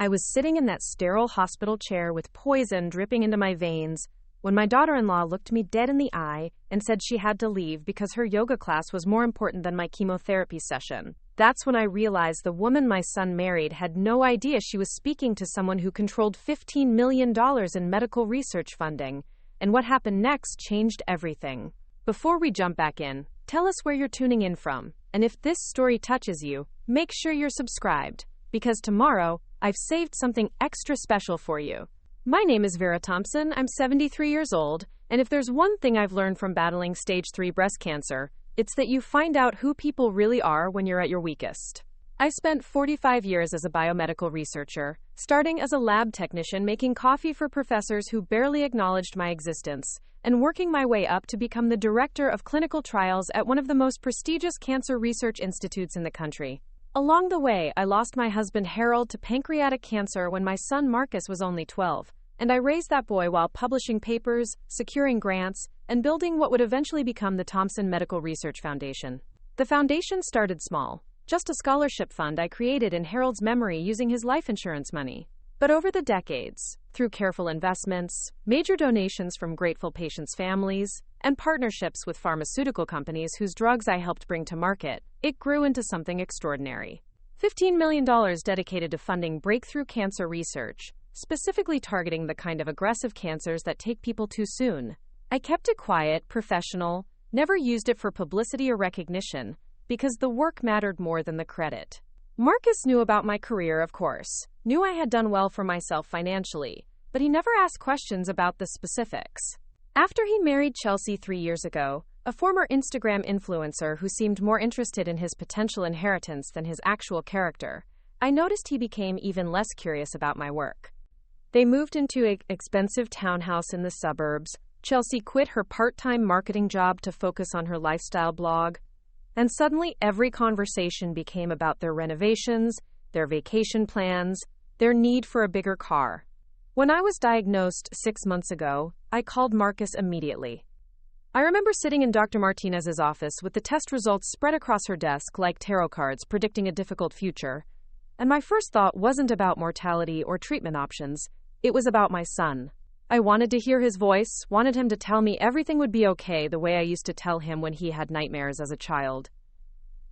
I was sitting in that sterile hospital chair with poison dripping into my veins when my daughter-in-law looked me dead in the eye and said she had to leave because her yoga class was more important than my chemotherapy session. That's when I realized the woman my son married had no idea she was speaking to someone who controlled $15 million in medical research funding, and what happened next changed everything. Before we jump back in, tell us where you're tuning in from, and if this story touches you, make sure you're subscribed, because tomorrow, I've saved something extra special for you. My name is Vera Thompson, I'm 73 years old, and if there's one thing I've learned from battling stage 3 breast cancer, it's that you find out who people really are when you're at your weakest. I spent 45 years as a biomedical researcher, starting as a lab technician making coffee for professors who barely acknowledged my existence, and working my way up to become the director of clinical trials at one of the most prestigious cancer research institutes in the country. Along the way, I lost my husband Harold to pancreatic cancer when my son Marcus was only 12, and I raised that boy while publishing papers, securing grants, and building what would eventually become the Thompson Medical Research Foundation. The foundation started small, just a scholarship fund I created in Harold's memory using his life insurance money. But over the decades, through careful investments, major donations from grateful patients' families, and partnerships with pharmaceutical companies whose drugs I helped bring to market, it grew into something extraordinary. $15 million dedicated to funding breakthrough cancer research, specifically targeting the kind of aggressive cancers that take people too soon. I kept it quiet, professional, never used it for publicity or recognition, because the work mattered more than the credit. Marcus knew about my career, of course, knew I had done well for myself financially, but he never asked questions about the specifics. After he married Chelsea 3 years ago, a former Instagram influencer who seemed more interested in his potential inheritance than his actual character, I noticed he became even less curious about my work. They moved into an expensive townhouse in the suburbs. Chelsea quit her part-time marketing job to focus on her lifestyle blog, and suddenly every conversation became about their renovations, their vacation plans, their need for a bigger car. When I was diagnosed 6 months ago, I called Marcus immediately. I remember sitting in Dr. Martinez's office with the test results spread across her desk like tarot cards predicting a difficult future, and my first thought wasn't about mortality or treatment options, it was about my son. I wanted to hear his voice, wanted him to tell me everything would be okay the way I used to tell him when he had nightmares as a child.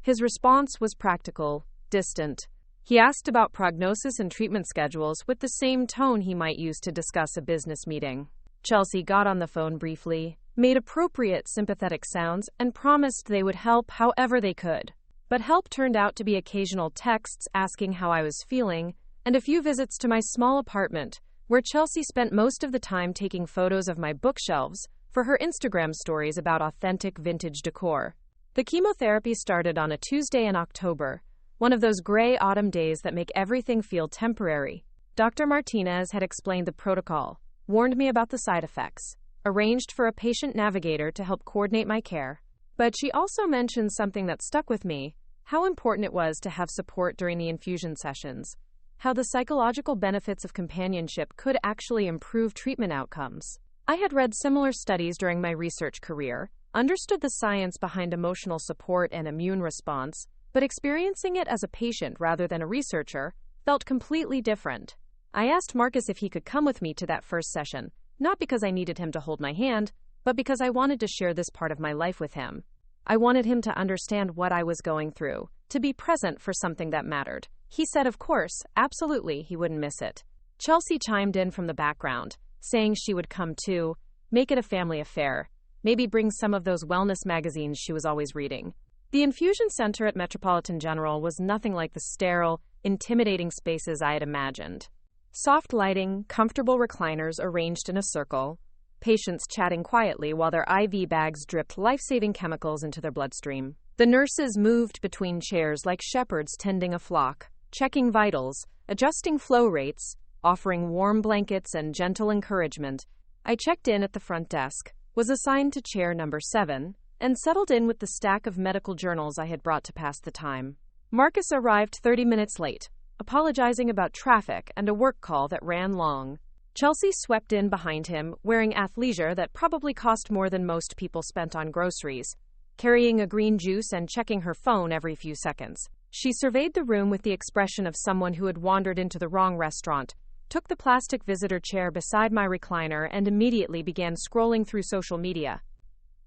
His response was practical, distant. He asked about prognosis and treatment schedules with the same tone he might use to discuss a business meeting. Chelsea got on the phone briefly, made appropriate sympathetic sounds, and promised they would help however they could. But help turned out to be occasional texts asking how I was feeling, and a few visits to my small apartment, where Chelsea spent most of the time taking photos of my bookshelves for her Instagram stories about authentic vintage decor. The chemotherapy started on a Tuesday in October, one of those gray autumn days that make everything feel temporary. Dr. Martinez had explained the protocol, warned me about the side effects, arranged for a patient navigator to help coordinate my care. But she also mentioned something that stuck with me, how important it was to have support during the infusion sessions, how the psychological benefits of companionship could actually improve treatment outcomes. I had read similar studies during my research career, understood the science behind emotional support and immune response, but experiencing it as a patient rather than a researcher felt completely different. I asked Marcus if he could come with me to that first session, not because I needed him to hold my hand, but because I wanted to share this part of my life with him. I wanted him to understand what I was going through, to be present for something that mattered. He said, of course, absolutely, he wouldn't miss it. Chelsea chimed in from the background, saying she would come too, make it a family affair, maybe bring some of those wellness magazines she was always reading. The infusion center at Metropolitan General was nothing like the sterile, intimidating spaces I had imagined. Soft lighting, comfortable recliners arranged in a circle, patients chatting quietly while their IV bags dripped life-saving chemicals into their bloodstream. The nurses moved between chairs like shepherds tending a flock, checking vitals, adjusting flow rates, offering warm blankets and gentle encouragement. I checked in at the front desk, was assigned to chair number 7, and settled in with the stack of medical journals I had brought to pass the time. Marcus arrived 30 minutes late, apologizing about traffic and a work call that ran long. Chelsea swept in behind him, wearing athleisure that probably cost more than most people spent on groceries, carrying a green juice and checking her phone every few seconds. She surveyed the room with the expression of someone who had wandered into the wrong restaurant, took the plastic visitor chair beside my recliner, and immediately began scrolling through social media.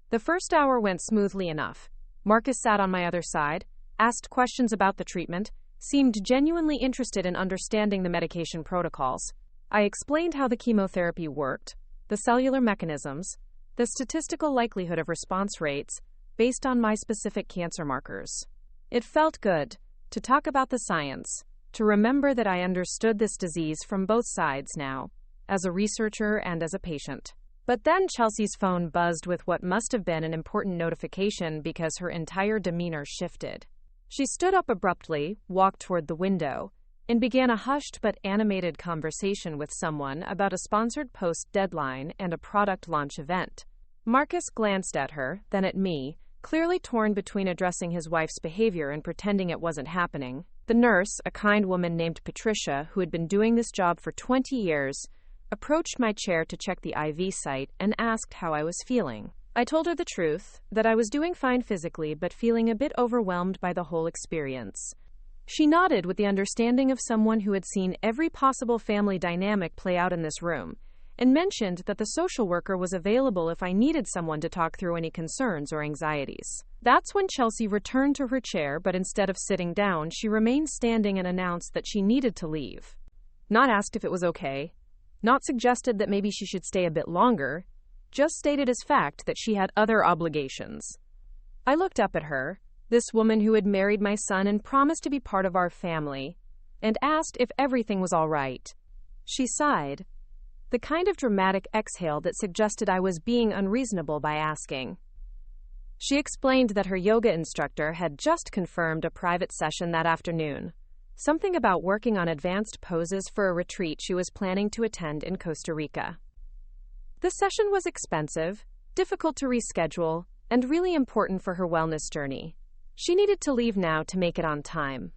The first hour went smoothly enough. Marcus sat on my other side, asked questions about the treatment, seemed genuinely interested in understanding the medication protocols. I explained how the chemotherapy worked, the cellular mechanisms, the statistical likelihood of response rates, based on my specific cancer markers. It felt good to talk about the science, to remember that I understood this disease from both sides now, as a researcher and as a patient. But then Chelsea's phone buzzed with what must have been an important notification because her entire demeanor shifted. She stood up abruptly, walked toward the window, and began a hushed but animated conversation with someone about a sponsored post deadline and a product launch event. Marcus glanced at her, then at me, clearly torn between addressing his wife's behavior and pretending it wasn't happening. The nurse, a kind woman named Patricia, who had been doing this job for 20 years, approached my chair to check the IV site and asked how I was feeling. I told her the truth, that I was doing fine physically but feeling a bit overwhelmed by the whole experience. She nodded with the understanding of someone who had seen every possible family dynamic play out in this room, and mentioned that the social worker was available if I needed someone to talk through any concerns or anxieties. That's when Chelsea returned to her chair, but instead of sitting down, she remained standing and announced that she needed to leave. Not asked if it was okay, not suggested that maybe she should stay a bit longer, just stated as fact that she had other obligations. I looked up at her, this woman who had married my son and promised to be part of our family, and asked if everything was all right. She sighed, the kind of dramatic exhale that suggested I was being unreasonable by asking. She explained that her yoga instructor had just confirmed a private session that afternoon, something about working on advanced poses for a retreat she was planning to attend in Costa Rica. The session was expensive, difficult to reschedule, and really important for her wellness journey. She needed to leave now to make it on time.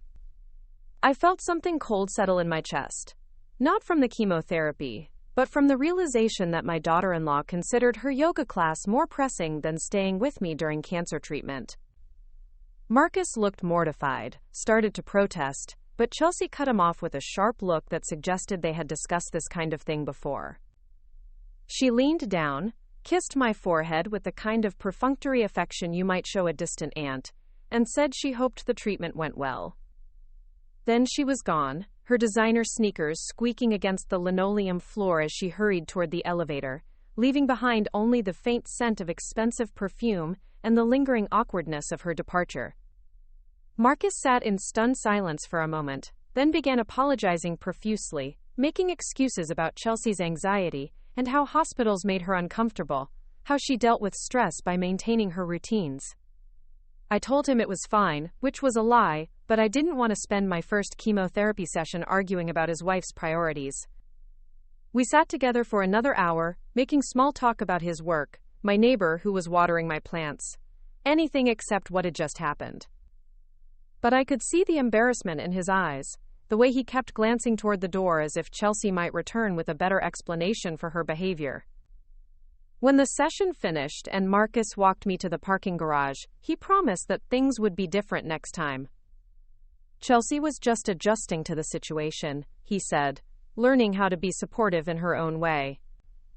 I felt something cold settle in my chest, not from the chemotherapy, but from the realization that my daughter-in-law considered her yoga class more pressing than staying with me during cancer treatment. Marcus looked mortified, started to protest, but Chelsea cut him off with a sharp look that suggested they had discussed this kind of thing before. She leaned down, kissed my forehead with the kind of perfunctory affection you might show a distant aunt, and said she hoped the treatment went well. Then she was gone, her designer sneakers squeaking against the linoleum floor as she hurried toward the elevator, leaving behind only the faint scent of expensive perfume and the lingering awkwardness of her departure. Marcus sat in stunned silence for a moment, then began apologizing profusely, making excuses about Chelsea's anxiety and how hospitals made her uncomfortable, how she dealt with stress by maintaining her routines. I told him it was fine, which was a lie, but I didn't want to spend my first chemotherapy session arguing about his wife's priorities. We sat together for another hour, making small talk about his work, my neighbor who was watering my plants, anything except what had just happened. But I could see the embarrassment in his eyes, the way he kept glancing toward the door as if Chelsea might return with a better explanation for her behavior. When the session finished and Marcus walked me to the parking garage, he promised that things would be different next time. Chelsea was just adjusting to the situation, he said, learning how to be supportive in her own way.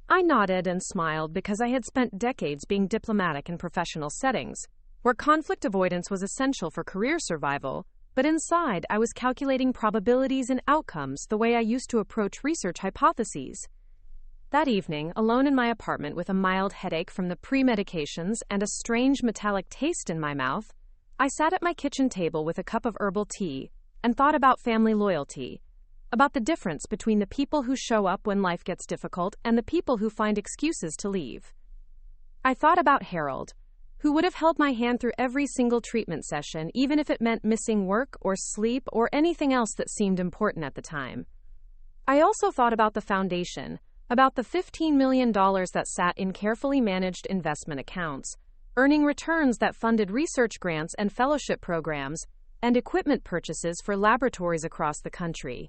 I nodded and smiled because I had spent decades being diplomatic in professional settings, where conflict avoidance was essential for career survival, but inside I was calculating probabilities and outcomes the way I used to approach research hypotheses. That evening, alone in my apartment with a mild headache from the pre-medications and a strange metallic taste in my mouth, I sat at my kitchen table with a cup of herbal tea and thought about family loyalty, about the difference between the people who show up when life gets difficult and the people who find excuses to leave. I thought about Harold, who would have held my hand through every single treatment session, even if it meant missing work or sleep or anything else that seemed important at the time. I also thought about the foundation, about the $15 million that sat in carefully managed investment accounts, earning returns that funded research grants and fellowship programs, and equipment purchases for laboratories across the country.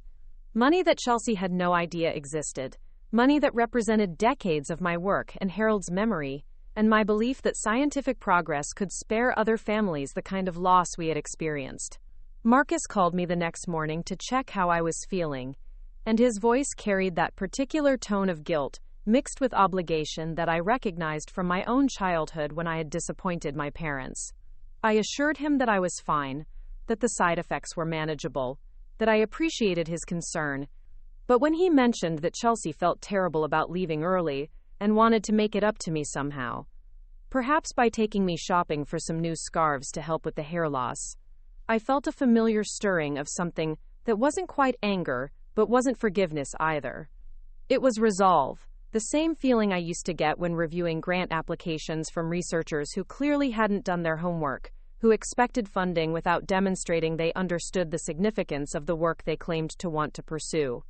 Money that Chelsea had no idea existed, money that represented decades of my work and Harold's memory, and my belief that scientific progress could spare other families the kind of loss we had experienced. Marcus called me the next morning to check how I was feeling, and his voice carried that particular tone of guilt, mixed with obligation that I recognized from my own childhood when I had disappointed my parents. I assured him that I was fine, that the side effects were manageable, that I appreciated his concern. But when he mentioned that Chelsea felt terrible about leaving early and wanted to make it up to me somehow, perhaps by taking me shopping for some new scarves to help with the hair loss, I felt a familiar stirring of something that wasn't quite anger, but wasn't forgiveness either. It was resolve, the same feeling I used to get when reviewing grant applications from researchers who clearly hadn't done their homework, who expected funding without demonstrating they understood the significance of the work they claimed to want to pursue.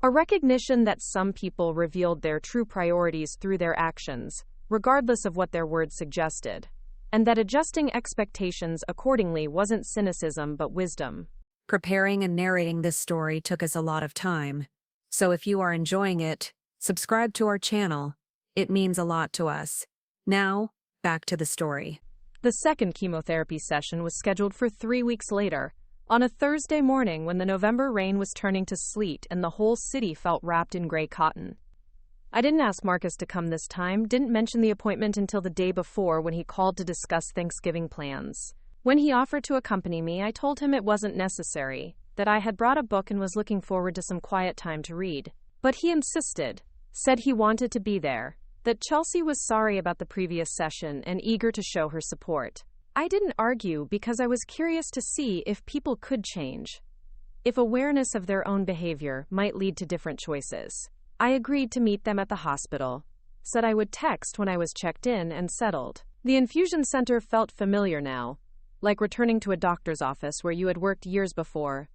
A recognition that some people revealed their true priorities through their actions, regardless of what their words suggested, and that adjusting expectations accordingly wasn't cynicism but wisdom. Preparing and narrating this story took us a lot of time, so if you are enjoying it, subscribe to our channel. It means a lot to us. Now, back to the story. The second chemotherapy session was scheduled for 3 weeks later, on a Thursday morning when the November rain was turning to sleet and the whole city felt wrapped in gray cotton. I didn't ask Marcus to come this time, didn't mention the appointment until the day before when he called to discuss Thanksgiving plans. When he offered to accompany me, I told him it wasn't necessary, that I had brought a book and was looking forward to some quiet time to read. But he insisted, said he wanted to be there, that Chelsea was sorry about the previous session and eager to show her support. I didn't argue because I was curious to see if people could change, if awareness of their own behavior might lead to different choices. I agreed to meet them at the hospital, said I would text when I was checked in and settled. The infusion center felt familiar now, like returning to a doctor's office where you had worked years before.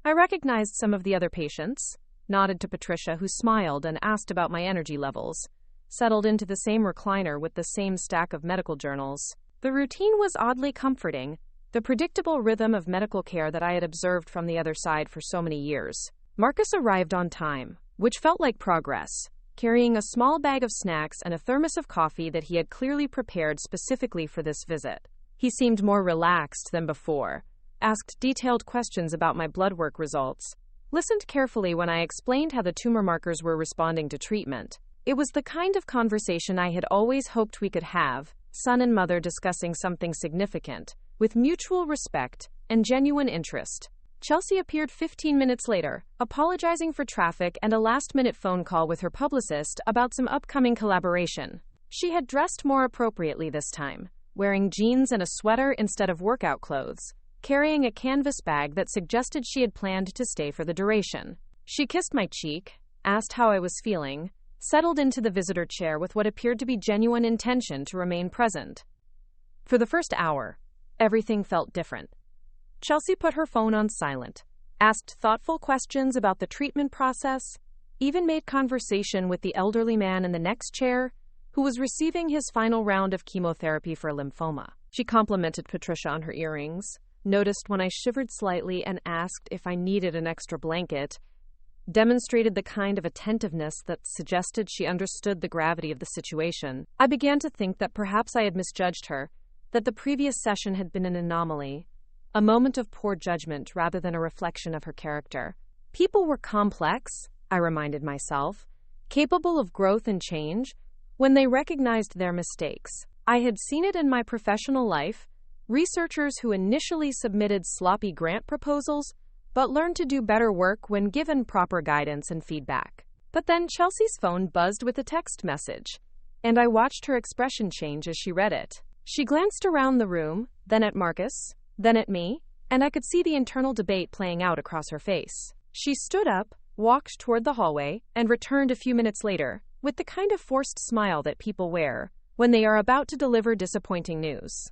I recognized some of the other patients, nodded to Patricia, who smiled and asked about my energy levels, settled into the same recliner with the same stack of medical journals. The routine was oddly comforting, the predictable rhythm of medical care that I had observed from the other side for so many years. Marcus arrived on time, which felt like progress, carrying a small bag of snacks and a thermos of coffee that he had clearly prepared specifically for this visit. He seemed more relaxed than before, asked detailed questions about my blood work results, listened carefully when I explained how the tumor markers were responding to treatment. It was the kind of conversation I had always hoped we could have, son and mother discussing something significant, with mutual respect and genuine interest. Chelsea appeared 15 minutes later, apologizing for traffic and a last-minute phone call with her publicist about some upcoming collaboration. She had dressed more appropriately this time, wearing jeans and a sweater instead of workout clothes, carrying a canvas bag that suggested she had planned to stay for the duration. She kissed my cheek, asked how I was feeling, settled into the visitor chair with what appeared to be genuine intention to remain present. For the first hour, everything felt different. Chelsea put her phone on silent, asked thoughtful questions about the treatment process, even made conversation with the elderly man in the next chair, who was receiving his final round of chemotherapy for lymphoma. She complimented Patricia on her earrings, noticed when I shivered slightly and asked if I needed an extra blanket, demonstrated the kind of attentiveness that suggested she understood the gravity of the situation. I began to think that perhaps I had misjudged her, that the previous session had been an anomaly, a moment of poor judgment rather than a reflection of her character. People were complex, I reminded myself, capable of growth and change when they recognized their mistakes. I had seen it in my professional life, researchers who initially submitted sloppy grant proposals but learned to do better work when given proper guidance and feedback. But then Chelsea's phone buzzed with a text message, and I watched her expression change as she read it. She glanced around the room, then at Marcus, then at me, and I could see the internal debate playing out across her face. She stood up, walked toward the hallway, and returned a few minutes later, with the kind of forced smile that people wear when they are about to deliver disappointing news.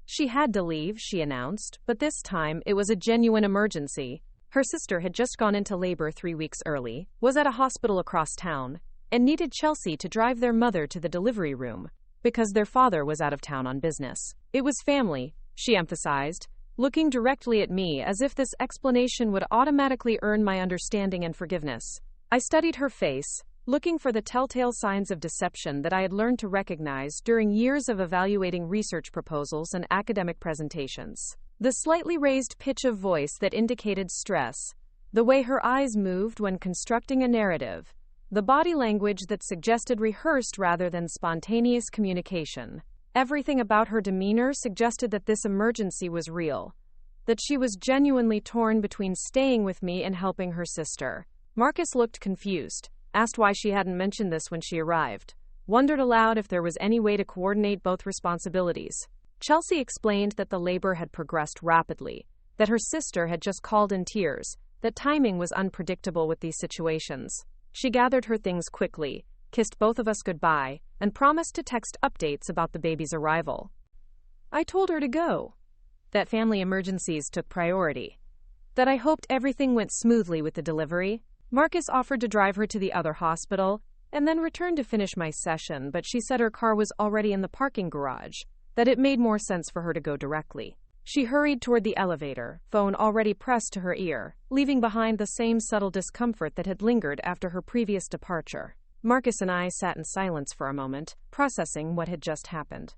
She had to leave, she announced, but this time it was a genuine emergency. Her sister had just gone into labor 3 weeks early, was at a hospital across town, and needed Chelsea to drive their mother to the delivery room because their father was out of town on business. It was family, she emphasized, looking directly at me as if this explanation would automatically earn my understanding and forgiveness. I studied her face, looking for the telltale signs of deception that I had learned to recognize during years of evaluating research proposals and academic presentations. The slightly raised pitch of voice that indicated stress, the way her eyes moved when constructing a narrative, the body language that suggested rehearsed rather than spontaneous communication. Everything about her demeanor suggested that this emergency was real, that she was genuinely torn between staying with me and helping her sister. Marcus looked confused, asked why she hadn't mentioned this when she arrived, wondered aloud if there was any way to coordinate both responsibilities. Chelsea explained that the labor had progressed rapidly, that her sister had just called in tears, that timing was unpredictable with these situations. She gathered her things quickly, kissed both of us goodbye, and promised to text updates about the baby's arrival. I told her to go, that family emergencies took priority, that I hoped everything went smoothly with the delivery. Marcus offered to drive her to the other hospital, and then returned to finish my session, but she said her car was already in the parking garage, that it made more sense for her to go directly. She hurried toward the elevator, phone already pressed to her ear, leaving behind the same subtle discomfort that had lingered after her previous departure. Marcus and I sat in silence for a moment, processing what had just happened.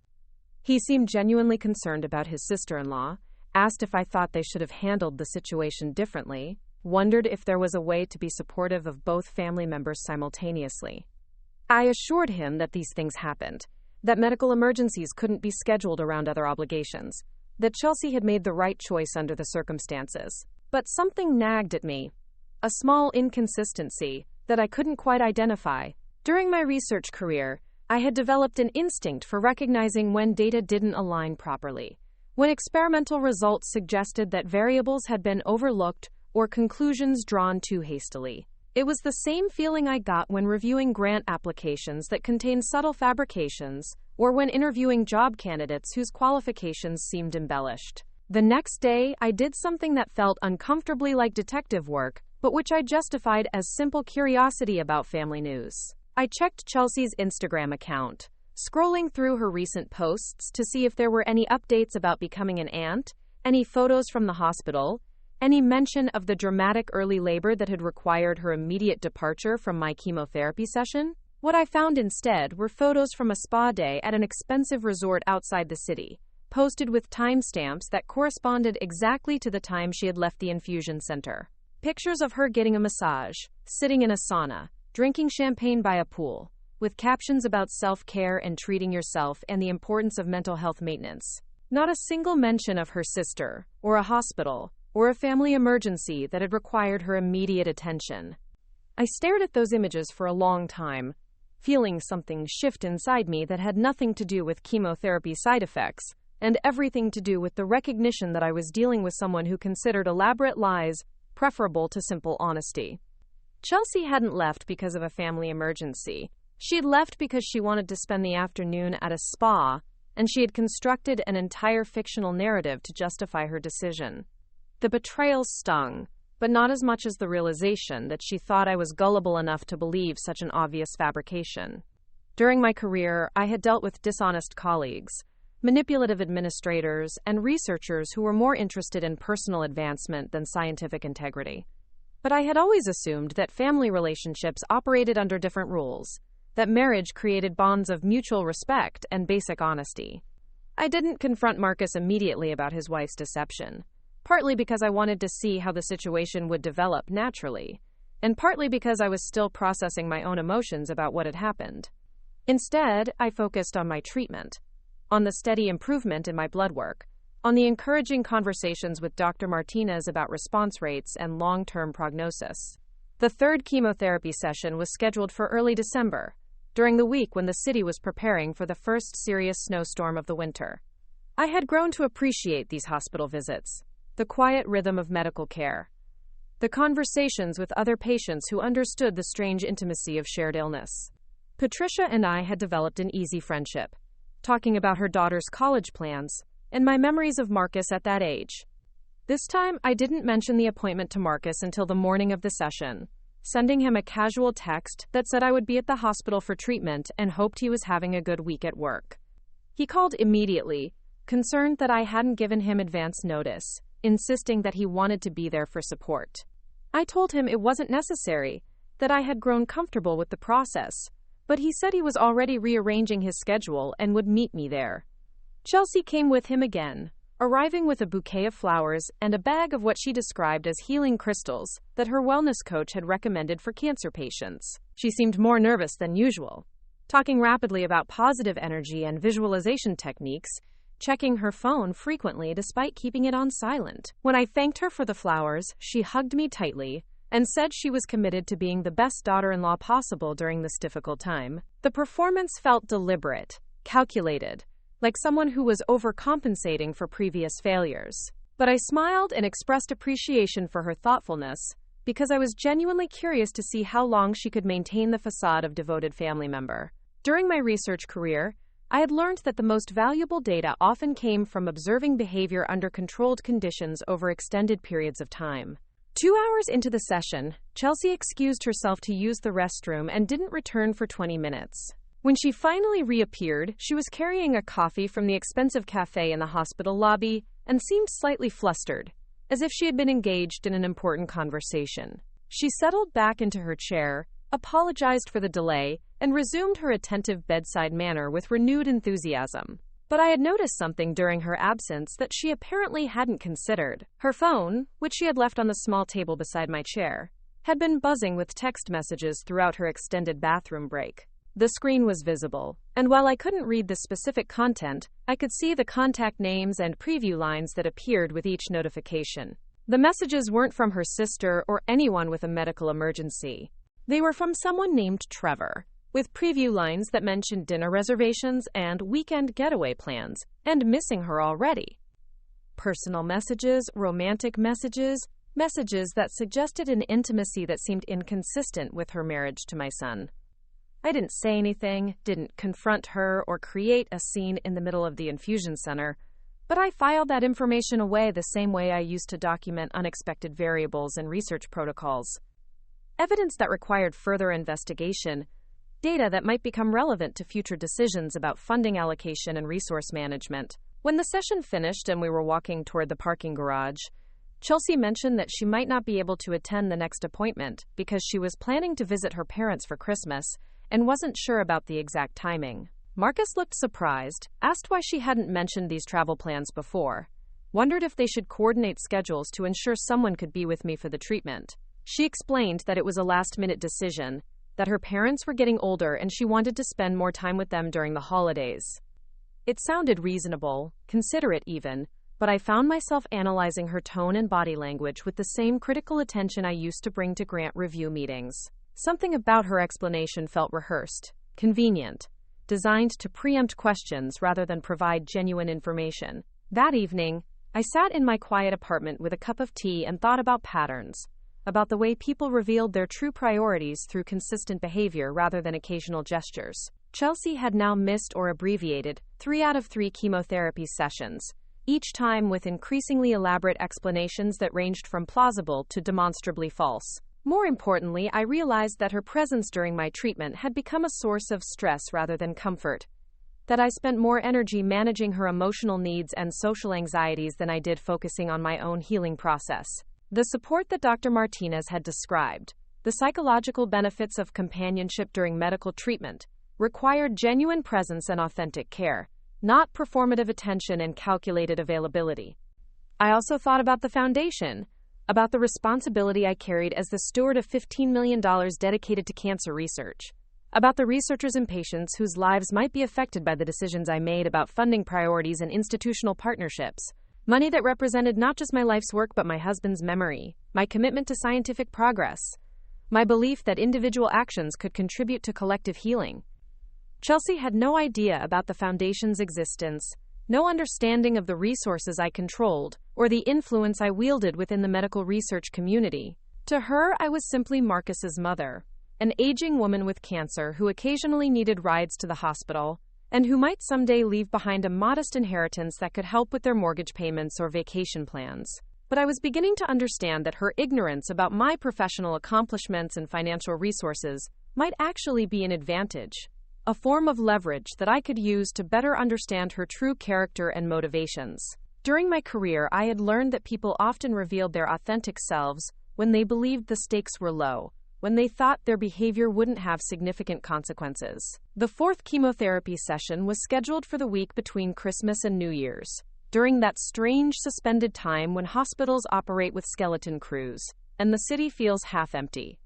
He seemed genuinely concerned about his sister-in-law, asked if I thought they should have handled the situation differently, wondered if there was a way to be supportive of both family members simultaneously. I assured him that these things happened, that medical emergencies couldn't be scheduled around other obligations, that Chelsea had made the right choice under the circumstances. But something nagged at me, a small inconsistency that I couldn't quite identify. During my research career, I had developed an instinct for recognizing when data didn't align properly, when experimental results suggested that variables had been overlooked or conclusions drawn too hastily. It was the same feeling I got when reviewing grant applications that contained subtle fabrications, or when interviewing job candidates whose qualifications seemed embellished. The next day, I did something that felt uncomfortably like detective work, but which I justified as simple curiosity about family news. I checked Chelsea's Instagram account, scrolling through her recent posts to see if there were any updates about becoming an aunt, any photos from the hospital, any mention of the dramatic early labor that had required her immediate departure from my chemotherapy session. What I found instead were photos from a spa day at an expensive resort outside the city, posted with timestamps that corresponded exactly to the time she had left the infusion center. Pictures of her getting a massage, sitting in a sauna, drinking champagne by a pool, with captions about self-care and treating yourself and the importance of mental health maintenance. Not a single mention of her sister, or a hospital, or a family emergency that had required her immediate attention. I stared at those images for a long time, feeling something shift inside me that had nothing to do with chemotherapy side effects, and everything to do with the recognition that I was dealing with someone who considered elaborate lies preferable to simple honesty. Chelsea hadn't left because of a family emergency. She had left because she wanted to spend the afternoon at a spa, and she had constructed an entire fictional narrative to justify her decision. The betrayal stung, but not as much as the realization that she thought I was gullible enough to believe such an obvious fabrication. During my career, I had dealt with dishonest colleagues, manipulative administrators, and researchers who were more interested in personal advancement than scientific integrity. But I had always assumed that family relationships operated under different rules, that marriage created bonds of mutual respect and basic honesty. I didn't confront Marcus immediately about his wife's deception, partly because I wanted to see how the situation would develop naturally, and partly because I was still processing my own emotions about what had happened. Instead, I focused on my treatment, on the steady improvement in my blood work, on the encouraging conversations with Dr. Martinez about response rates and long-term prognosis. The third chemotherapy session was scheduled for early December, during the week when the city was preparing for the first serious snowstorm of the winter. I had grown to appreciate these hospital visits, the quiet rhythm of medical care, the conversations with other patients who understood the strange intimacy of shared illness. Patricia and I had developed an easy friendship, talking about her daughter's college plans and my memories of Marcus at that age. This time, I didn't mention the appointment to Marcus until the morning of the session, sending him a casual text that said I would be at the hospital for treatment and hoped he was having a good week at work. He called immediately, concerned that I hadn't given him advance notice, insisting that he wanted to be there for support. I told him it wasn't necessary, that I had grown comfortable with the process, but he said he was already rearranging his schedule and would meet me there. Chelsea came with him again, arriving with a bouquet of flowers and a bag of what she described as healing crystals that her wellness coach had recommended for cancer patients. She seemed more nervous than usual, talking rapidly about positive energy and visualization techniques, checking her phone frequently despite keeping it on silent. When I thanked her for the flowers, she hugged me tightly and said she was committed to being the best daughter-in-law possible during this difficult time. The performance felt deliberate, calculated, like someone who was overcompensating for previous failures. But I smiled and expressed appreciation for her thoughtfulness, because I was genuinely curious to see how long she could maintain the facade of devoted family member. During my research career, I had learned that the most valuable data often came from observing behavior under controlled conditions over extended periods of time. 2 hours into the session, Chelsea excused herself to use the restroom and didn't return for 20 minutes. When she finally reappeared, she was carrying a coffee from the expensive cafe in the hospital lobby and seemed slightly flustered, as if she had been engaged in an important conversation. She settled back into her chair, apologized for the delay, and resumed her attentive bedside manner with renewed enthusiasm. But I had noticed something during her absence that she apparently hadn't considered. Her phone, which she had left on the small table beside my chair, had been buzzing with text messages throughout her extended bathroom break. The screen was visible, and while I couldn't read the specific content, I could see the contact names and preview lines that appeared with each notification. The messages weren't from her sister or anyone with a medical emergency. They were from someone named Trevor, with preview lines that mentioned dinner reservations and weekend getaway plans, and missing her already. Personal messages, romantic messages, messages that suggested an intimacy that seemed inconsistent with her marriage to my son. I didn't say anything, didn't confront her or create a scene in the middle of the infusion center, but I filed that information away the same way I used to document unexpected variables in research protocols. Evidence that required further investigation, data that might become relevant to future decisions about funding allocation and resource management. When the session finished and we were walking toward the parking garage, Chelsea mentioned that she might not be able to attend the next appointment because she was planning to visit her parents for Christmas and wasn't sure about the exact timing. Marcus looked surprised, asked why she hadn't mentioned these travel plans before, wondered if they should coordinate schedules to ensure someone could be with me for the treatment. She explained that it was a last-minute decision, that her parents were getting older and she wanted to spend more time with them during the holidays. It sounded reasonable, considerate even, but I found myself analyzing her tone and body language with the same critical attention I used to bring to grant review meetings. Something about her explanation felt rehearsed, convenient, designed to preempt questions rather than provide genuine information. That evening, I sat in my quiet apartment with a cup of tea and thought about patterns, about the way people revealed their true priorities through consistent behavior rather than occasional gestures. Chelsea had now missed or abbreviated 3 out of 3 chemotherapy sessions, each time with increasingly elaborate explanations that ranged from plausible to demonstrably false. More importantly, I realized that her presence during my treatment had become a source of stress rather than comfort, that I spent more energy managing her emotional needs and social anxieties than I did focusing on my own healing process. The support that Dr. Martinez had described, the psychological benefits of companionship during medical treatment, required genuine presence and authentic care, not performative attention and calculated availability. I also thought about the foundation, about the responsibility I carried as the steward of $15 million dedicated to cancer research, about the researchers and patients whose lives might be affected by the decisions I made about funding priorities and institutional partnerships, money that represented not just my life's work but my husband's memory, my commitment to scientific progress, my belief that individual actions could contribute to collective healing. Chelsea had no idea about the foundation's existence, no understanding of the resources I controlled, or the influence I wielded within the medical research community. To her, I was simply Marcus's mother, an aging woman with cancer who occasionally needed rides to the hospital, and who might someday leave behind a modest inheritance that could help with their mortgage payments or vacation plans. But I was beginning to understand that her ignorance about my professional accomplishments and financial resources might actually be an advantage, a form of leverage that I could use to better understand her true character and motivations. During my career, I had learned that people often revealed their authentic selves when they believed the stakes were low, when they thought their behavior wouldn't have significant consequences. The 4th chemotherapy session was scheduled for the week between Christmas and New Year's. during that strange suspended time when hospitals operate with skeleton crews, and the city feels half empty.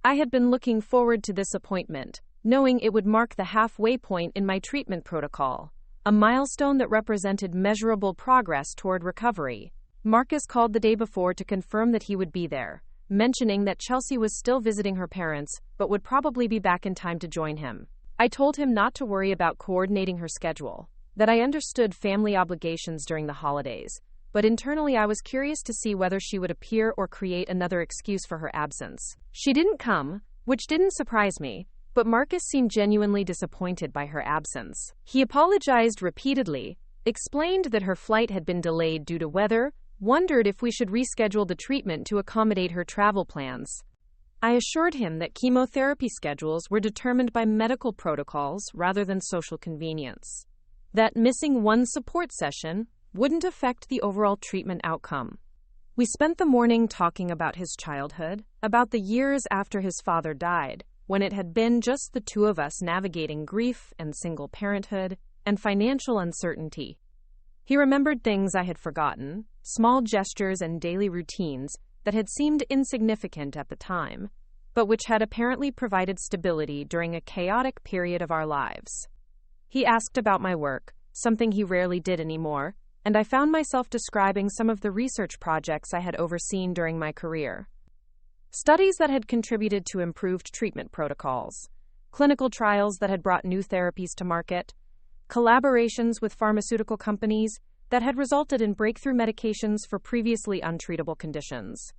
I had been looking forward to this appointment, knowing it would mark the halfway point in my treatment protocol, a milestone that represented measurable progress toward recovery. Marcus called the day before to confirm that he would be there, mentioning that Chelsea was still visiting her parents, but would probably be back in time to join him. I told him not to worry about coordinating her schedule, that I understood family obligations during the holidays, but internally I was curious to see whether she would appear or create another excuse for her absence. She didn't come, which didn't surprise me, but Marcus seemed genuinely disappointed by her absence. He apologized repeatedly, explained that her flight had been delayed due to weather, wondered if we should reschedule the treatment to accommodate her travel plans. I assured him that chemotherapy schedules were determined by medical protocols rather than social convenience. That missing one support session wouldn't affect the overall treatment outcome. We spent the morning talking about his childhood, about the years after his father died, when it had been just the two of us navigating grief and single parenthood and financial uncertainty. He remembered things I had forgotten, small gestures and daily routines that had seemed insignificant at the time, but which had apparently provided stability during a chaotic period of our lives. He asked about my work, something he rarely did anymore, and I found myself describing some of the research projects I had overseen during my career. Studies that had contributed to improved treatment protocols, clinical trials that had brought new therapies to market, collaborations with pharmaceutical companies that had resulted in breakthrough medications for previously untreatable conditions.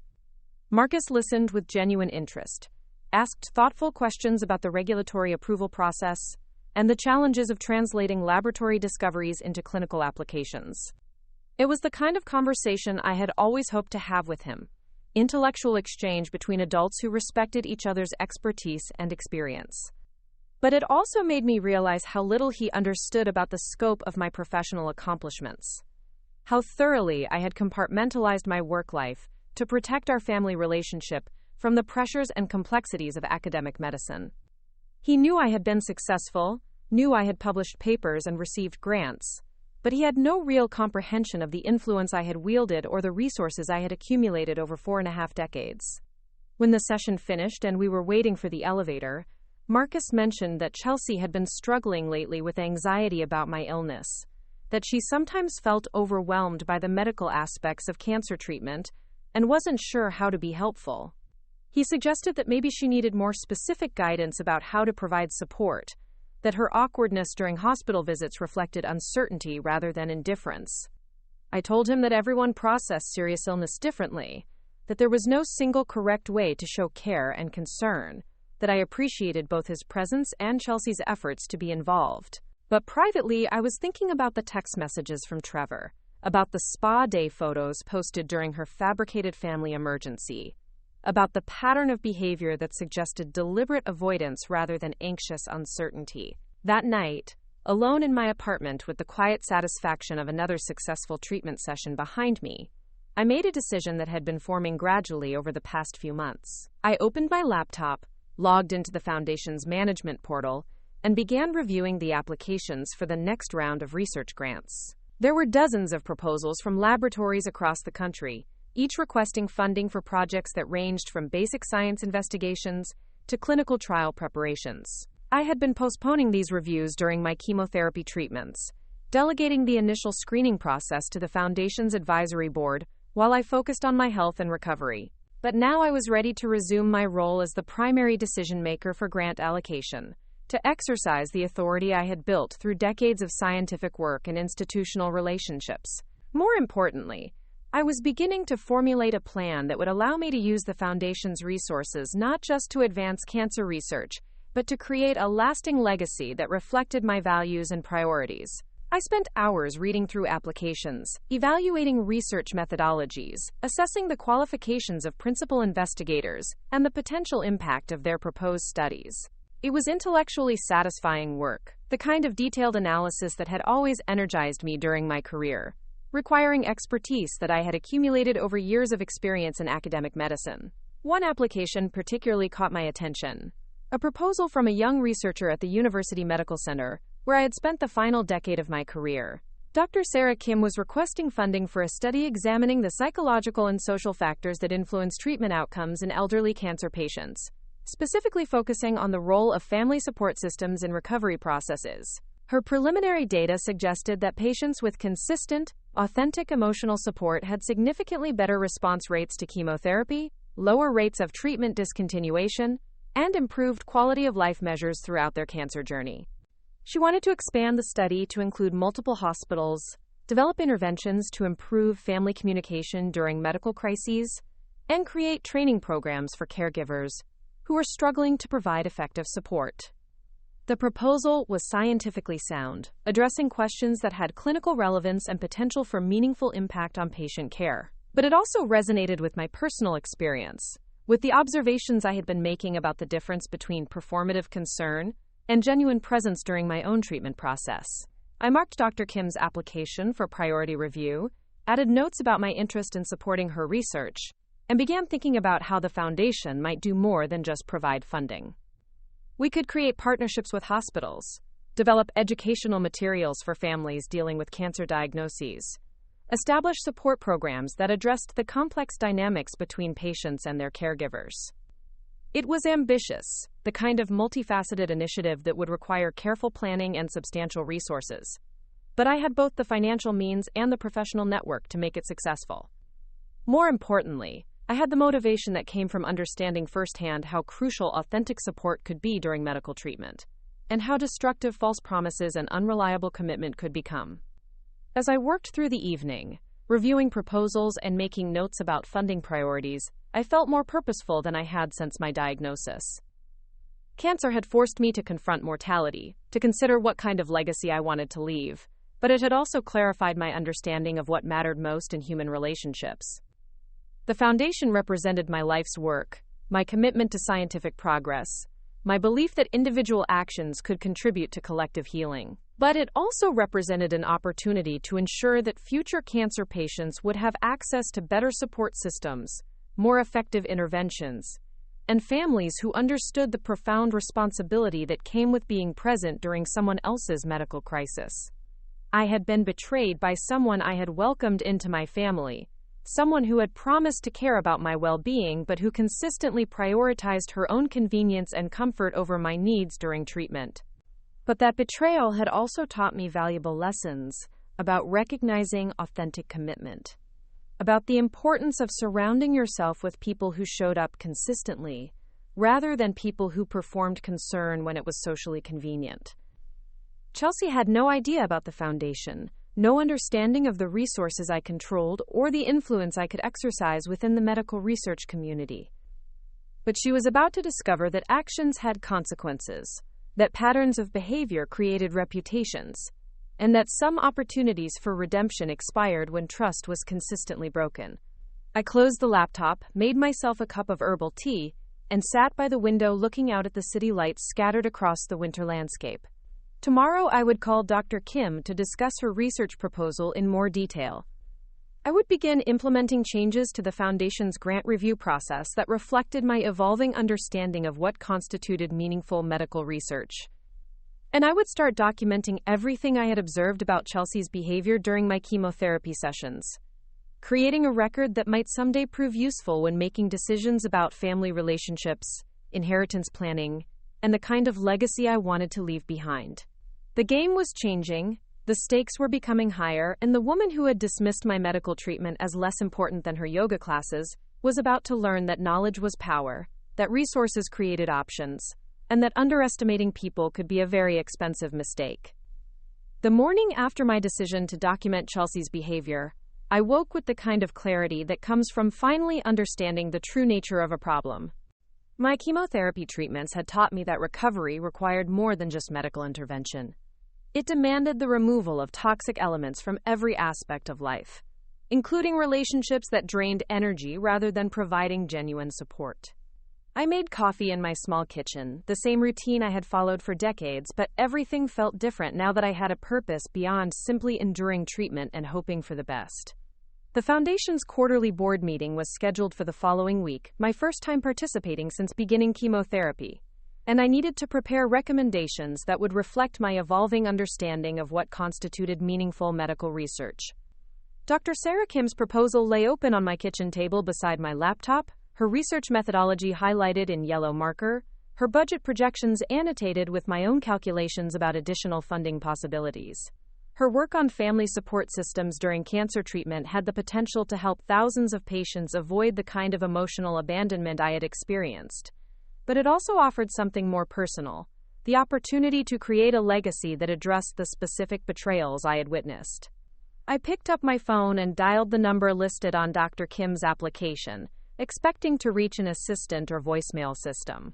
Marcus listened with genuine interest, asked thoughtful questions about the regulatory approval process, and the challenges of translating laboratory discoveries into clinical applications. It was the kind of conversation I had always hoped to have with him, intellectual exchange between adults who respected each other's expertise and experience. But it also made me realize how little he understood about the scope of my professional accomplishments, how thoroughly I had compartmentalized my work life to protect our family relationship from the pressures and complexities of academic medicine. He knew I had been successful, knew I had published papers and received grants, but he had no real comprehension of the influence I had wielded or the resources I had accumulated over 4.5 decades. When the session finished and we were waiting for the elevator, Marcus mentioned that Chelsea had been struggling lately with anxiety about my illness, that she sometimes felt overwhelmed by the medical aspects of cancer treatment and wasn't sure how to be helpful. He suggested that maybe she needed more specific guidance about how to provide support, that her awkwardness during hospital visits reflected uncertainty rather than indifference. I told him that everyone processed serious illness differently, that there was no single correct way to show care and concern, that I appreciated both his presence and Chelsea's efforts to be involved. But privately, I was thinking about the text messages from Trevor, about the spa day photos posted during her fabricated family emergency, about the pattern of behavior that suggested deliberate avoidance rather than anxious uncertainty. That night, alone in my apartment with the quiet satisfaction of another successful treatment session behind me, I made a decision that had been forming gradually over the past few months. I opened my laptop, logged into the Foundation's management portal, and began reviewing the applications for the next round of research grants. There were dozens of proposals from laboratories across the country, each requesting funding for projects that ranged from basic science investigations to clinical trial preparations. I had been postponing these reviews during my chemotherapy treatments, delegating the initial screening process to the Foundation's advisory board while I focused on my health and recovery. But now I was ready to resume my role as the primary decision-maker for grant allocation, to exercise the authority I had built through decades of scientific work and institutional relationships. More importantly, I was beginning to formulate a plan that would allow me to use the Foundation's resources not just to advance cancer research, but to create a lasting legacy that reflected my values and priorities. I spent hours reading through applications, evaluating research methodologies, assessing the qualifications of principal investigators, and the potential impact of their proposed studies. It was intellectually satisfying work, the kind of detailed analysis that had always energized me during my career, requiring expertise that I had accumulated over years of experience in academic medicine. One application particularly caught my attention, a proposal from a young researcher at the University Medical Center, where I had spent the final decade of my career. Dr. Sarah Kim was requesting funding for a study examining the psychological and social factors that influence treatment outcomes in elderly cancer patients, specifically focusing on the role of family support systems in recovery processes. Her preliminary data suggested that patients with consistent, authentic emotional support had significantly better response rates to chemotherapy, lower rates of treatment discontinuation, and improved quality of life measures throughout their cancer journey. She wanted to expand the study to include multiple hospitals, develop interventions to improve family communication during medical crises, and create training programs for caregivers who are struggling to provide effective support. The proposal was scientifically sound, addressing questions that had clinical relevance and potential for meaningful impact on patient care. But it also resonated with my personal experience, with the observations I had been making about the difference between performative concern and genuine presence during my own treatment process. I marked Dr. Kim's application for priority review, added notes about my interest in supporting her research, and began thinking about how the foundation might do more than just provide funding. We could create partnerships with hospitals, develop educational materials for families dealing with cancer diagnoses, establish support programs that addressed the complex dynamics between patients and their caregivers. It was ambitious, the kind of multifaceted initiative that would require careful planning and substantial resources. But I had both the financial means and the professional network to make it successful. More importantly, I had the motivation that came from understanding firsthand how crucial authentic support could be during medical treatment, and how destructive false promises and unreliable commitment could become. As I worked through the evening, reviewing proposals and making notes about funding priorities, I felt more purposeful than I had since my diagnosis. Cancer had forced me to confront mortality, to consider what kind of legacy I wanted to leave, but it had also clarified my understanding of what mattered most in human relationships. The foundation represented my life's work, my commitment to scientific progress, my belief that individual actions could contribute to collective healing. But it also represented an opportunity to ensure that future cancer patients would have access to better support systems, more effective interventions, and families who understood the profound responsibility that came with being present during someone else's medical crisis. I had been betrayed by someone I had welcomed into my family, someone who had promised to care about my well-being but who consistently prioritized her own convenience and comfort over my needs during treatment. But that betrayal had also taught me valuable lessons about recognizing authentic commitment, about the importance of surrounding yourself with people who showed up consistently, rather than people who performed concern when it was socially convenient. Chelsea had no idea about the foundation, no understanding of the resources I controlled or the influence I could exercise within the medical research community. But she was about to discover that actions had consequences, that patterns of behavior created reputations, and that some opportunities for redemption expired when trust was consistently broken. I closed the laptop, made myself a cup of herbal tea, and sat by the window looking out at the city lights scattered across the winter landscape. Tomorrow I would call Dr. Kim to discuss her research proposal in more detail. I would begin implementing changes to the Foundation's grant review process that reflected my evolving understanding of what constituted meaningful medical research. And I would start documenting everything I had observed about Chelsea's behavior during my chemotherapy sessions, creating a record that might someday prove useful when making decisions about family relationships, inheritance planning, and the kind of legacy I wanted to leave behind. The game was changing, the stakes were becoming higher, and the woman who had dismissed my medical treatment as less important than her yoga classes was about to learn that knowledge was power, that resources created options, and that underestimating people could be a very expensive mistake. The morning after my decision to document Chelsea's behavior, I woke with the kind of clarity that comes from finally understanding the true nature of a problem. My chemotherapy treatments had taught me that recovery required more than just medical intervention. It demanded the removal of toxic elements from every aspect of life, including relationships that drained energy rather than providing genuine support. I made coffee in my small kitchen, the same routine I had followed for decades, but everything felt different now that I had a purpose beyond simply enduring treatment and hoping for the best. The Foundation's quarterly board meeting was scheduled for the following week, my first time participating since beginning chemotherapy, and I needed to prepare recommendations that would reflect my evolving understanding of what constituted meaningful medical research. Dr. Sarah Kim's proposal lay open on my kitchen table beside my laptop, her research methodology highlighted in yellow marker, her budget projections annotated with my own calculations about additional funding possibilities. Her work on family support systems during cancer treatment had the potential to help thousands of patients avoid the kind of emotional abandonment I had experienced. But it also offered something more personal, the opportunity to create a legacy that addressed the specific betrayals I had witnessed. I picked up my phone and dialed the number listed on Dr. Kim's application, expecting to reach an assistant or voicemail system.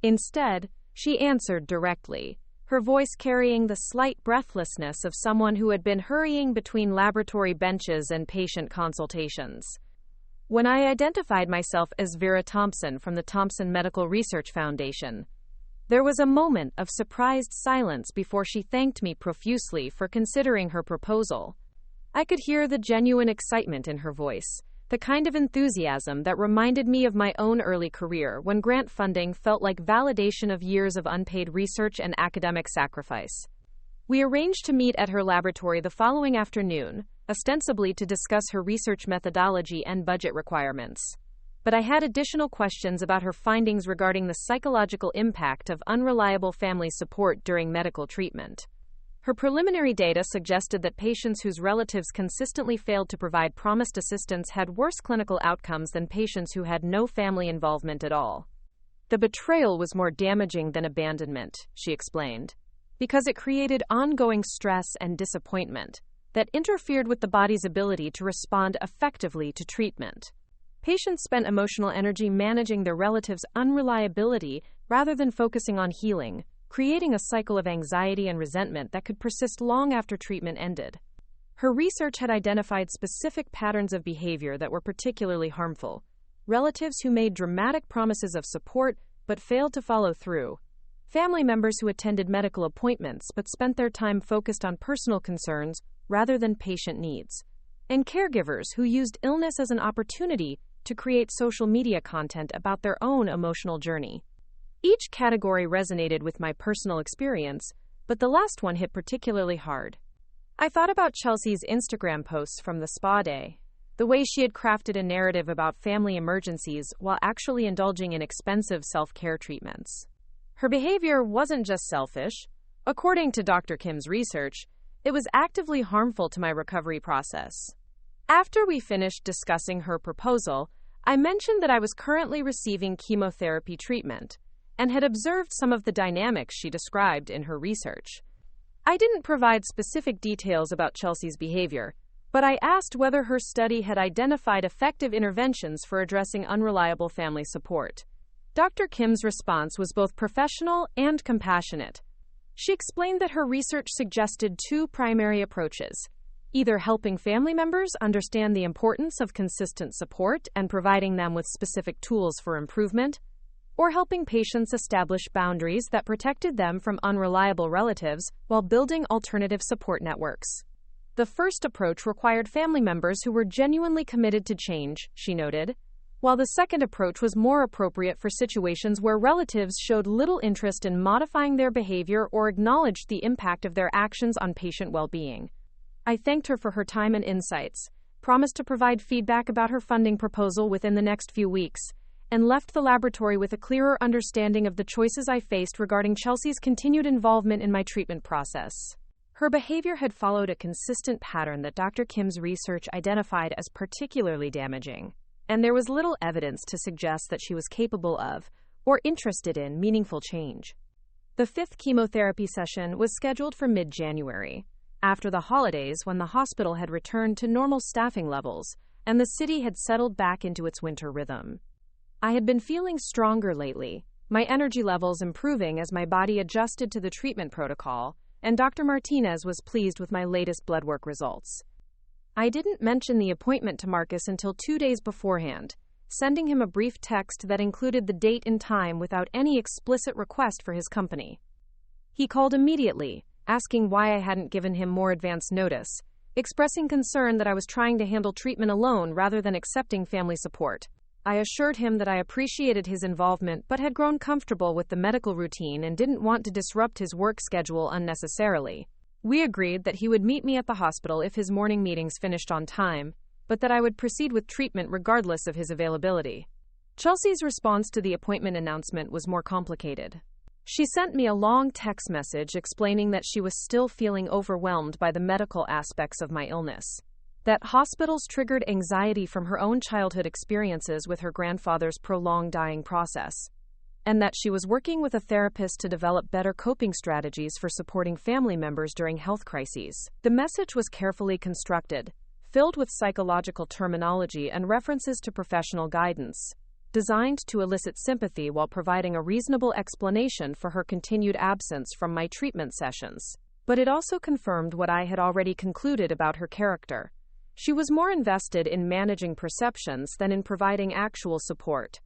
Instead, she answered directly, her voice carrying the slight breathlessness of someone who had been hurrying between laboratory benches and patient consultations. When I identified myself as Vera Thompson from the Thompson Medical Research Foundation, there was a moment of surprised silence before she thanked me profusely for considering her proposal. I could hear the genuine excitement in her voice, the kind of enthusiasm that reminded me of my own early career when grant funding felt like validation of years of unpaid research and academic sacrifice. We arranged to meet at her laboratory the following afternoon, ostensibly to discuss her research methodology and budget requirements. But I had additional questions about her findings regarding the psychological impact of unreliable family support during medical treatment. Her preliminary data suggested that patients whose relatives consistently failed to provide promised assistance had worse clinical outcomes than patients who had no family involvement at all. The betrayal was more damaging than abandonment, she explained, because it created ongoing stress and disappointment that interfered with the body's ability to respond effectively to treatment. Patients spent emotional energy managing their relatives' unreliability rather than focusing on healing, creating a cycle of anxiety and resentment that could persist long after treatment ended. Her research had identified specific patterns of behavior that were particularly harmful. Relatives who made dramatic promises of support but failed to follow through. Family members who attended medical appointments but spent their time focused on personal concerns rather than patient needs. And caregivers who used illness as an opportunity to create social media content about their own emotional journey. Each category resonated with my personal experience, but the last one hit particularly hard. I thought about Chelsea's Instagram posts from the spa day, the way she had crafted a narrative about family emergencies while actually indulging in expensive self-care treatments. Her behavior wasn't just selfish. According to Dr. Kim's research, it was actively harmful to my recovery process. After we finished discussing her proposal, I mentioned that I was currently receiving chemotherapy treatment and had observed some of the dynamics she described in her research. I didn't provide specific details about Chelsea's behavior, but I asked whether her study had identified effective interventions for addressing unreliable family support. Dr. Kim's response was both professional and compassionate. She explained that her research suggested two primary approaches: either helping family members understand the importance of consistent support and providing them with specific tools for improvement, or helping patients establish boundaries that protected them from unreliable relatives while building alternative support networks. The first approach required family members who were genuinely committed to change, she noted, while the second approach was more appropriate for situations where relatives showed little interest in modifying their behavior or acknowledged the impact of their actions on patient well-being. I thanked her for her time and insights, promised to provide feedback about her funding proposal within the next few weeks, and left the laboratory with a clearer understanding of the choices I faced regarding Chelsea's continued involvement in my treatment process. Her behavior had followed a consistent pattern that Dr. Kim's research identified as particularly damaging, and there was little evidence to suggest that she was capable of, or interested in, meaningful change. The fifth chemotherapy session was scheduled for mid-January, after the holidays when the hospital had returned to normal staffing levels, and the city had settled back into its winter rhythm. I had been feeling stronger lately, my energy levels improving as my body adjusted to the treatment protocol, and Dr. Martinez was pleased with my latest blood work results. I didn't mention the appointment to Marcus until 2 days beforehand, sending him a brief text that included the date and time without any explicit request for his company. He called immediately, asking why I hadn't given him more advance notice, expressing concern that I was trying to handle treatment alone rather than accepting family support. I assured him that I appreciated his involvement but had grown comfortable with the medical routine and didn't want to disrupt his work schedule unnecessarily. We agreed that he would meet me at the hospital if his morning meetings finished on time, but that I would proceed with treatment regardless of his availability. Chelsea's response to the appointment announcement was more complicated. She sent me a long text message explaining that she was still feeling overwhelmed by the medical aspects of my illness, that hospitals triggered anxiety from her own childhood experiences with her grandfather's prolonged dying process, and that she was working with a therapist to develop better coping strategies for supporting family members during health crises. The message was carefully constructed, filled with psychological terminology and references to professional guidance, designed to elicit sympathy while providing a reasonable explanation for her continued absence from my treatment sessions. But it also confirmed what I had already concluded about her character. She was more invested in managing perceptions than in providing actual support.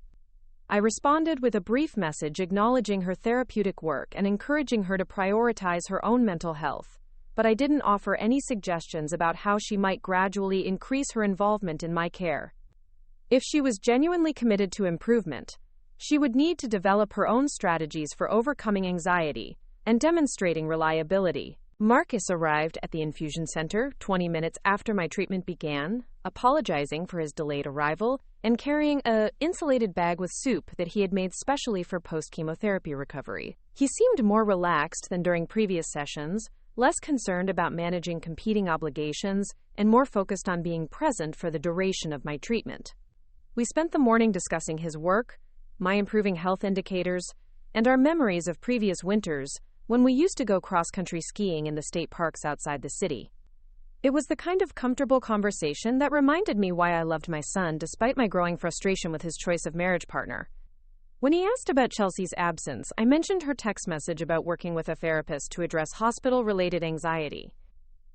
I responded with a brief message acknowledging her therapeutic work and encouraging her to prioritize her own mental health, but I didn't offer any suggestions about how she might gradually increase her involvement in my care. If she was genuinely committed to improvement, she would need to develop her own strategies for overcoming anxiety and demonstrating reliability. Marcus arrived at the infusion center 20 minutes after my treatment began, apologizing for his delayed arrival and carrying an insulated bag with soup that he had made specially for post-chemotherapy recovery. He seemed more relaxed than during previous sessions, less concerned about managing competing obligations, and more focused on being present for the duration of my treatment. We spent the morning discussing his work, my improving health indicators, and our memories of previous winters when we used to go cross-country skiing in the state parks outside the city. It was the kind of comfortable conversation that reminded me why I loved my son despite my growing frustration with his choice of marriage partner. When he asked about Chelsea's absence, I mentioned her text message about working with a therapist to address hospital-related anxiety.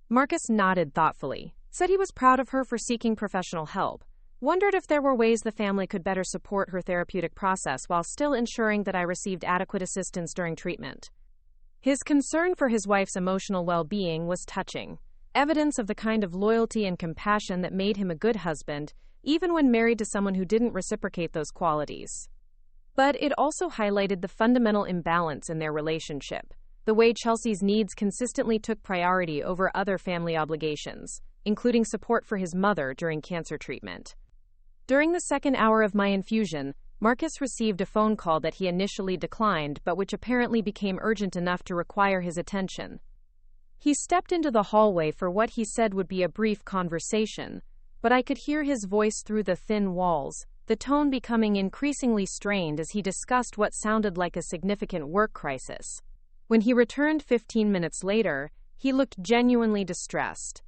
Marcus nodded thoughtfully, said he was proud of her for seeking professional help, wondered if there were ways the family could better support her therapeutic process while still ensuring that I received adequate assistance during treatment. His concern for his wife's emotional well-being was touching, evidence of the kind of loyalty and compassion that made him a good husband, even when married to someone who didn't reciprocate those qualities. But it also highlighted the fundamental imbalance in their relationship, the way Chelsea's needs consistently took priority over other family obligations, including support for his mother during cancer treatment. During the second hour of my infusion, Marcus received a phone call that he initially declined but which apparently became urgent enough to require his attention. He stepped into the hallway for what he said would be a brief conversation, but I could hear his voice through the thin walls, the tone becoming increasingly strained as he discussed what sounded like a significant work crisis. When he returned 15 minutes later, he looked genuinely distressed.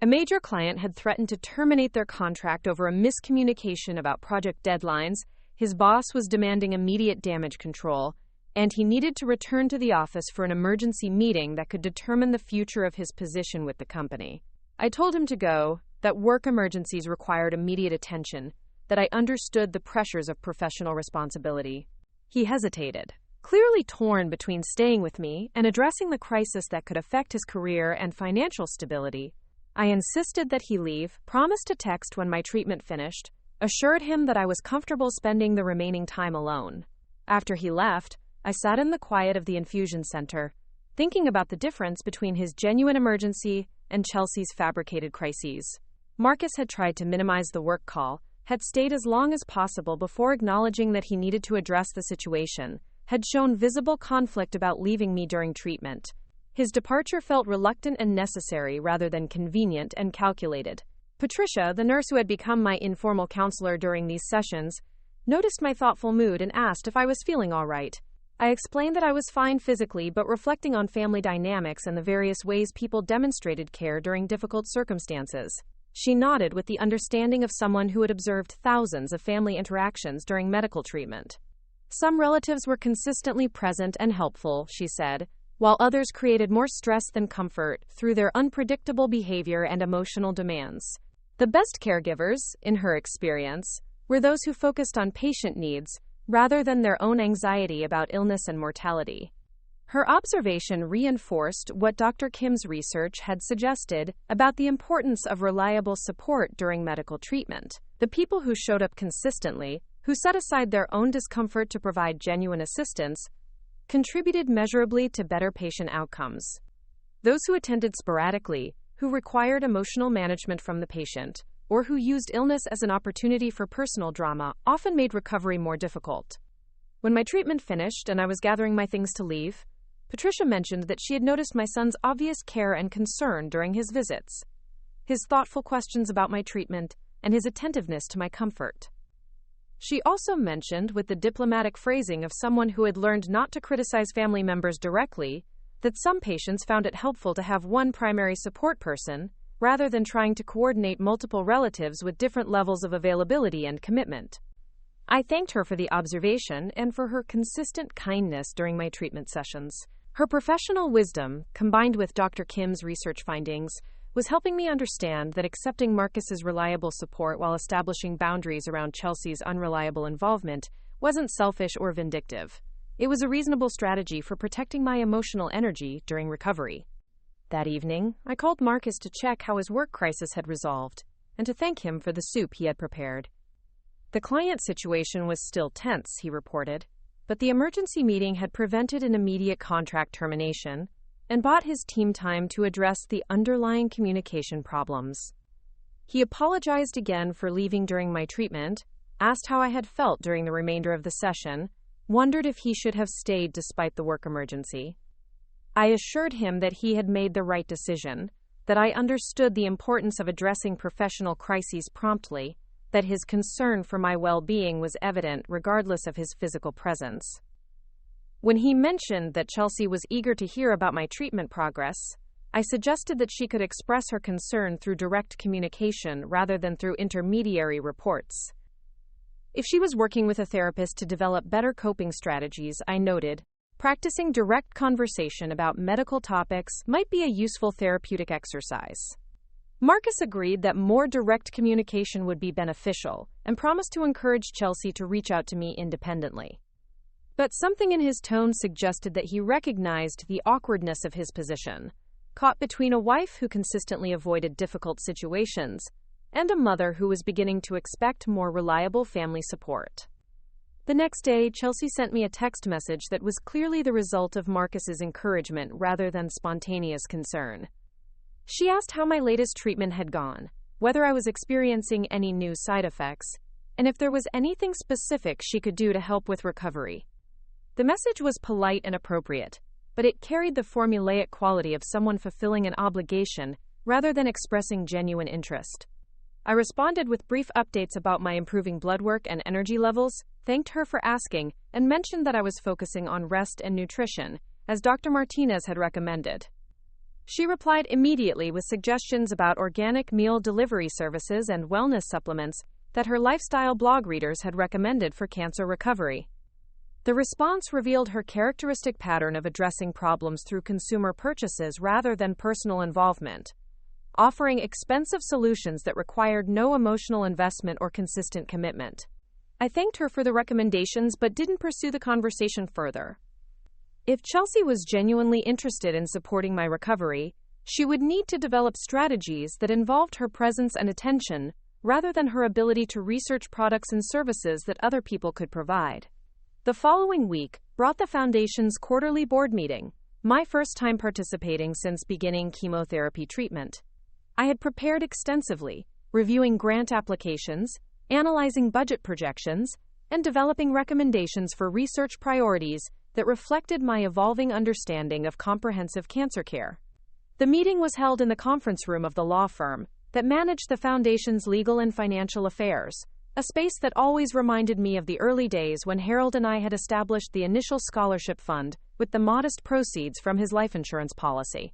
A major client had threatened to terminate their contract over a miscommunication about project deadlines, his boss was demanding immediate damage control, and he needed to return to the office for an emergency meeting that could determine the future of his position with the company. I told him to go, that work emergencies required immediate attention, that I understood the pressures of professional responsibility. He hesitated, clearly torn between staying with me and addressing the crisis that could affect his career and financial stability. I insisted that he leave, promised to text when my treatment finished, assured him that I was comfortable spending the remaining time alone. After he left, I sat in the quiet of the infusion center, thinking about the difference between his genuine emergency and Chelsea's fabricated crises. Marcus had tried to minimize the work call, had stayed as long as possible before acknowledging that he needed to address the situation, had shown visible conflict about leaving me during treatment. His departure felt reluctant and necessary rather than convenient and calculated. Patricia, the nurse who had become my informal counselor during these sessions, noticed my thoughtful mood and asked if I was feeling all right. I explained that I was fine physically but reflecting on family dynamics and the various ways people demonstrated care during difficult circumstances. She nodded with the understanding of someone who had observed thousands of family interactions during medical treatment. Some relatives were consistently present and helpful, she said, while others created more stress than comfort through their unpredictable behavior and emotional demands. The best caregivers, in her experience, were those who focused on patient needs rather than their own anxiety about illness and mortality. Her observation reinforced what Dr. Kim's research had suggested about the importance of reliable support during medical treatment. The people who showed up consistently, who set aside their own discomfort to provide genuine assistance, contributed measurably to better patient outcomes. Those who attended sporadically, who required emotional management from the patient, or who used illness as an opportunity for personal drama, often made recovery more difficult. When my treatment finished and I was gathering my things to leave, Patricia mentioned that she had noticed my son's obvious care and concern during his visits, his thoughtful questions about my treatment, and his attentiveness to my comfort. She also mentioned, with the diplomatic phrasing of someone who had learned not to criticize family members directly, that some patients found it helpful to have one primary support person, rather than trying to coordinate multiple relatives with different levels of availability and commitment. I thanked her for the observation and for her consistent kindness during my treatment sessions. Her professional wisdom, combined with Dr. Kim's research findings, was helping me understand that accepting Marcus's reliable support while establishing boundaries around Chelsea's unreliable involvement wasn't selfish or vindictive. It was a reasonable strategy for protecting my emotional energy during recovery. That evening, I called Marcus to check how his work crisis had resolved, and to thank him for the soup he had prepared. The client situation was still tense, he reported, but the emergency meeting had prevented an immediate contract termination and bought his team time to address the underlying communication problems. He apologized again for leaving during my treatment, asked how I had felt during the remainder of the session, wondered if he should have stayed despite the work emergency. I assured him that he had made the right decision, that I understood the importance of addressing professional crises promptly, that his concern for my well-being was evident regardless of his physical presence. When he mentioned that Chelsea was eager to hear about my treatment progress, I suggested that she could express her concern through direct communication rather than through intermediary reports. If she was working with a therapist to develop better coping strategies, I noted, practicing direct conversation about medical topics might be a useful therapeutic exercise. Marcus agreed that more direct communication would be beneficial and promised to encourage Chelsea to reach out to me independently. But something in his tone suggested that he recognized the awkwardness of his position, caught between a wife who consistently avoided difficult situations and a mother who was beginning to expect more reliable family support. The next day, Chelsea sent me a text message that was clearly the result of Marcus's encouragement rather than spontaneous concern. She asked how my latest treatment had gone, whether I was experiencing any new side effects, and if there was anything specific she could do to help with recovery. The message was polite and appropriate, but it carried the formulaic quality of someone fulfilling an obligation rather than expressing genuine interest. I responded with brief updates about my improving blood work and energy levels, thanked her for asking, and mentioned that I was focusing on rest and nutrition, as Dr. Martinez had recommended. She replied immediately with suggestions about organic meal delivery services and wellness supplements that her lifestyle blog readers had recommended for cancer recovery. The response revealed her characteristic pattern of addressing problems through consumer purchases rather than personal involvement, offering expensive solutions that required no emotional investment or consistent commitment. I thanked her for the recommendations but didn't pursue the conversation further. If Chelsea was genuinely interested in supporting my recovery, she would need to develop strategies that involved her presence and attention rather than her ability to research products and services that other people could provide. The following week brought the Foundation's quarterly board meeting, my first time participating since beginning chemotherapy treatment. I had prepared extensively, reviewing grant applications, analyzing budget projections, and developing recommendations for research priorities that reflected my evolving understanding of comprehensive cancer care. The meeting was held in the conference room of the law firm that managed the Foundation's legal and financial affairs, a space that always reminded me of the early days when Harold and I had established the initial scholarship fund with the modest proceeds from his life insurance policy.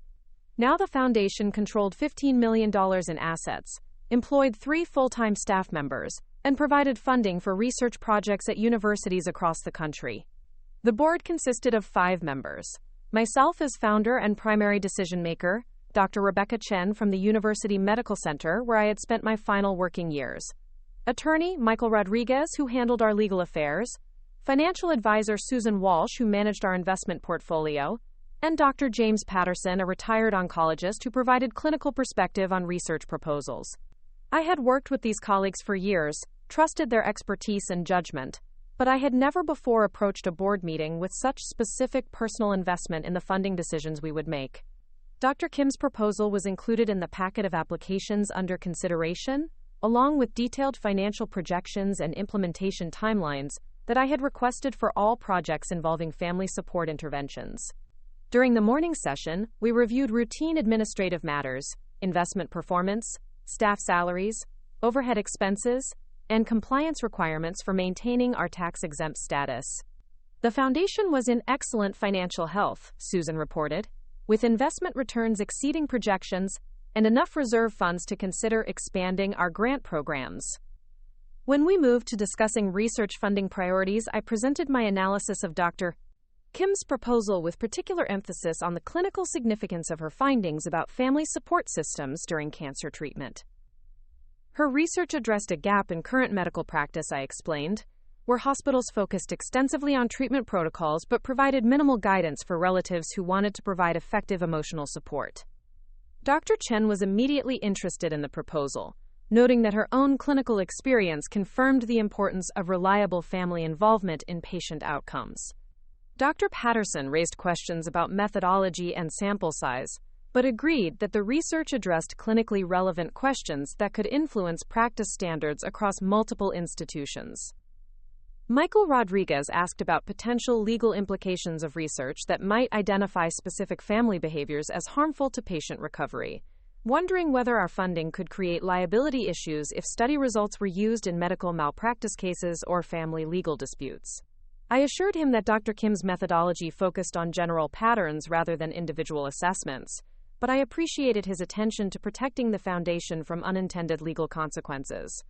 Now the Foundation controlled $15 million in assets, employed 3 full-time staff members, and provided funding for research projects at universities across the country. The board consisted of 5 members: myself as founder and primary decision-maker, Dr. Rebecca Chen from the University Medical Center where I had spent my final working years, attorney Michael Rodriguez, who handled our legal affairs, financial advisor Susan Walsh, who managed our investment portfolio, and Dr. James Patterson, a retired oncologist who provided clinical perspective on research proposals. I had worked with these colleagues for years, trusted their expertise and judgment, but I had never before approached a board meeting with such specific personal investment in the funding decisions we would make. Dr. Kim's proposal was included in the packet of applications under consideration, along with detailed financial projections and implementation timelines that I had requested for all projects involving family support interventions. During the morning session, we reviewed routine administrative matters, investment performance, staff salaries, overhead expenses, and compliance requirements for maintaining our tax-exempt status. The foundation was in excellent financial health, Susan reported, with investment returns exceeding projections and enough reserve funds to consider expanding our grant programs. When we moved to discussing research funding priorities, I presented my analysis of Dr. Kim's proposal with particular emphasis on the clinical significance of her findings about family support systems during cancer treatment. Her research addressed a gap in current medical practice, I explained, where hospitals focused extensively on treatment protocols but provided minimal guidance for relatives who wanted to provide effective emotional support. Dr. Chen was immediately interested in the proposal, noting that her own clinical experience confirmed the importance of reliable family involvement in patient outcomes. Dr. Patterson raised questions about methodology and sample size, but agreed that the research addressed clinically relevant questions that could influence practice standards across multiple institutions. Michael Rodriguez asked about potential legal implications of research that might identify specific family behaviors as harmful to patient recovery, wondering whether our funding could create liability issues if study results were used in medical malpractice cases or family legal disputes. I assured him that Dr. Kim's methodology focused on general patterns rather than individual assessments, but I appreciated his attention to protecting the foundation from unintended legal consequences.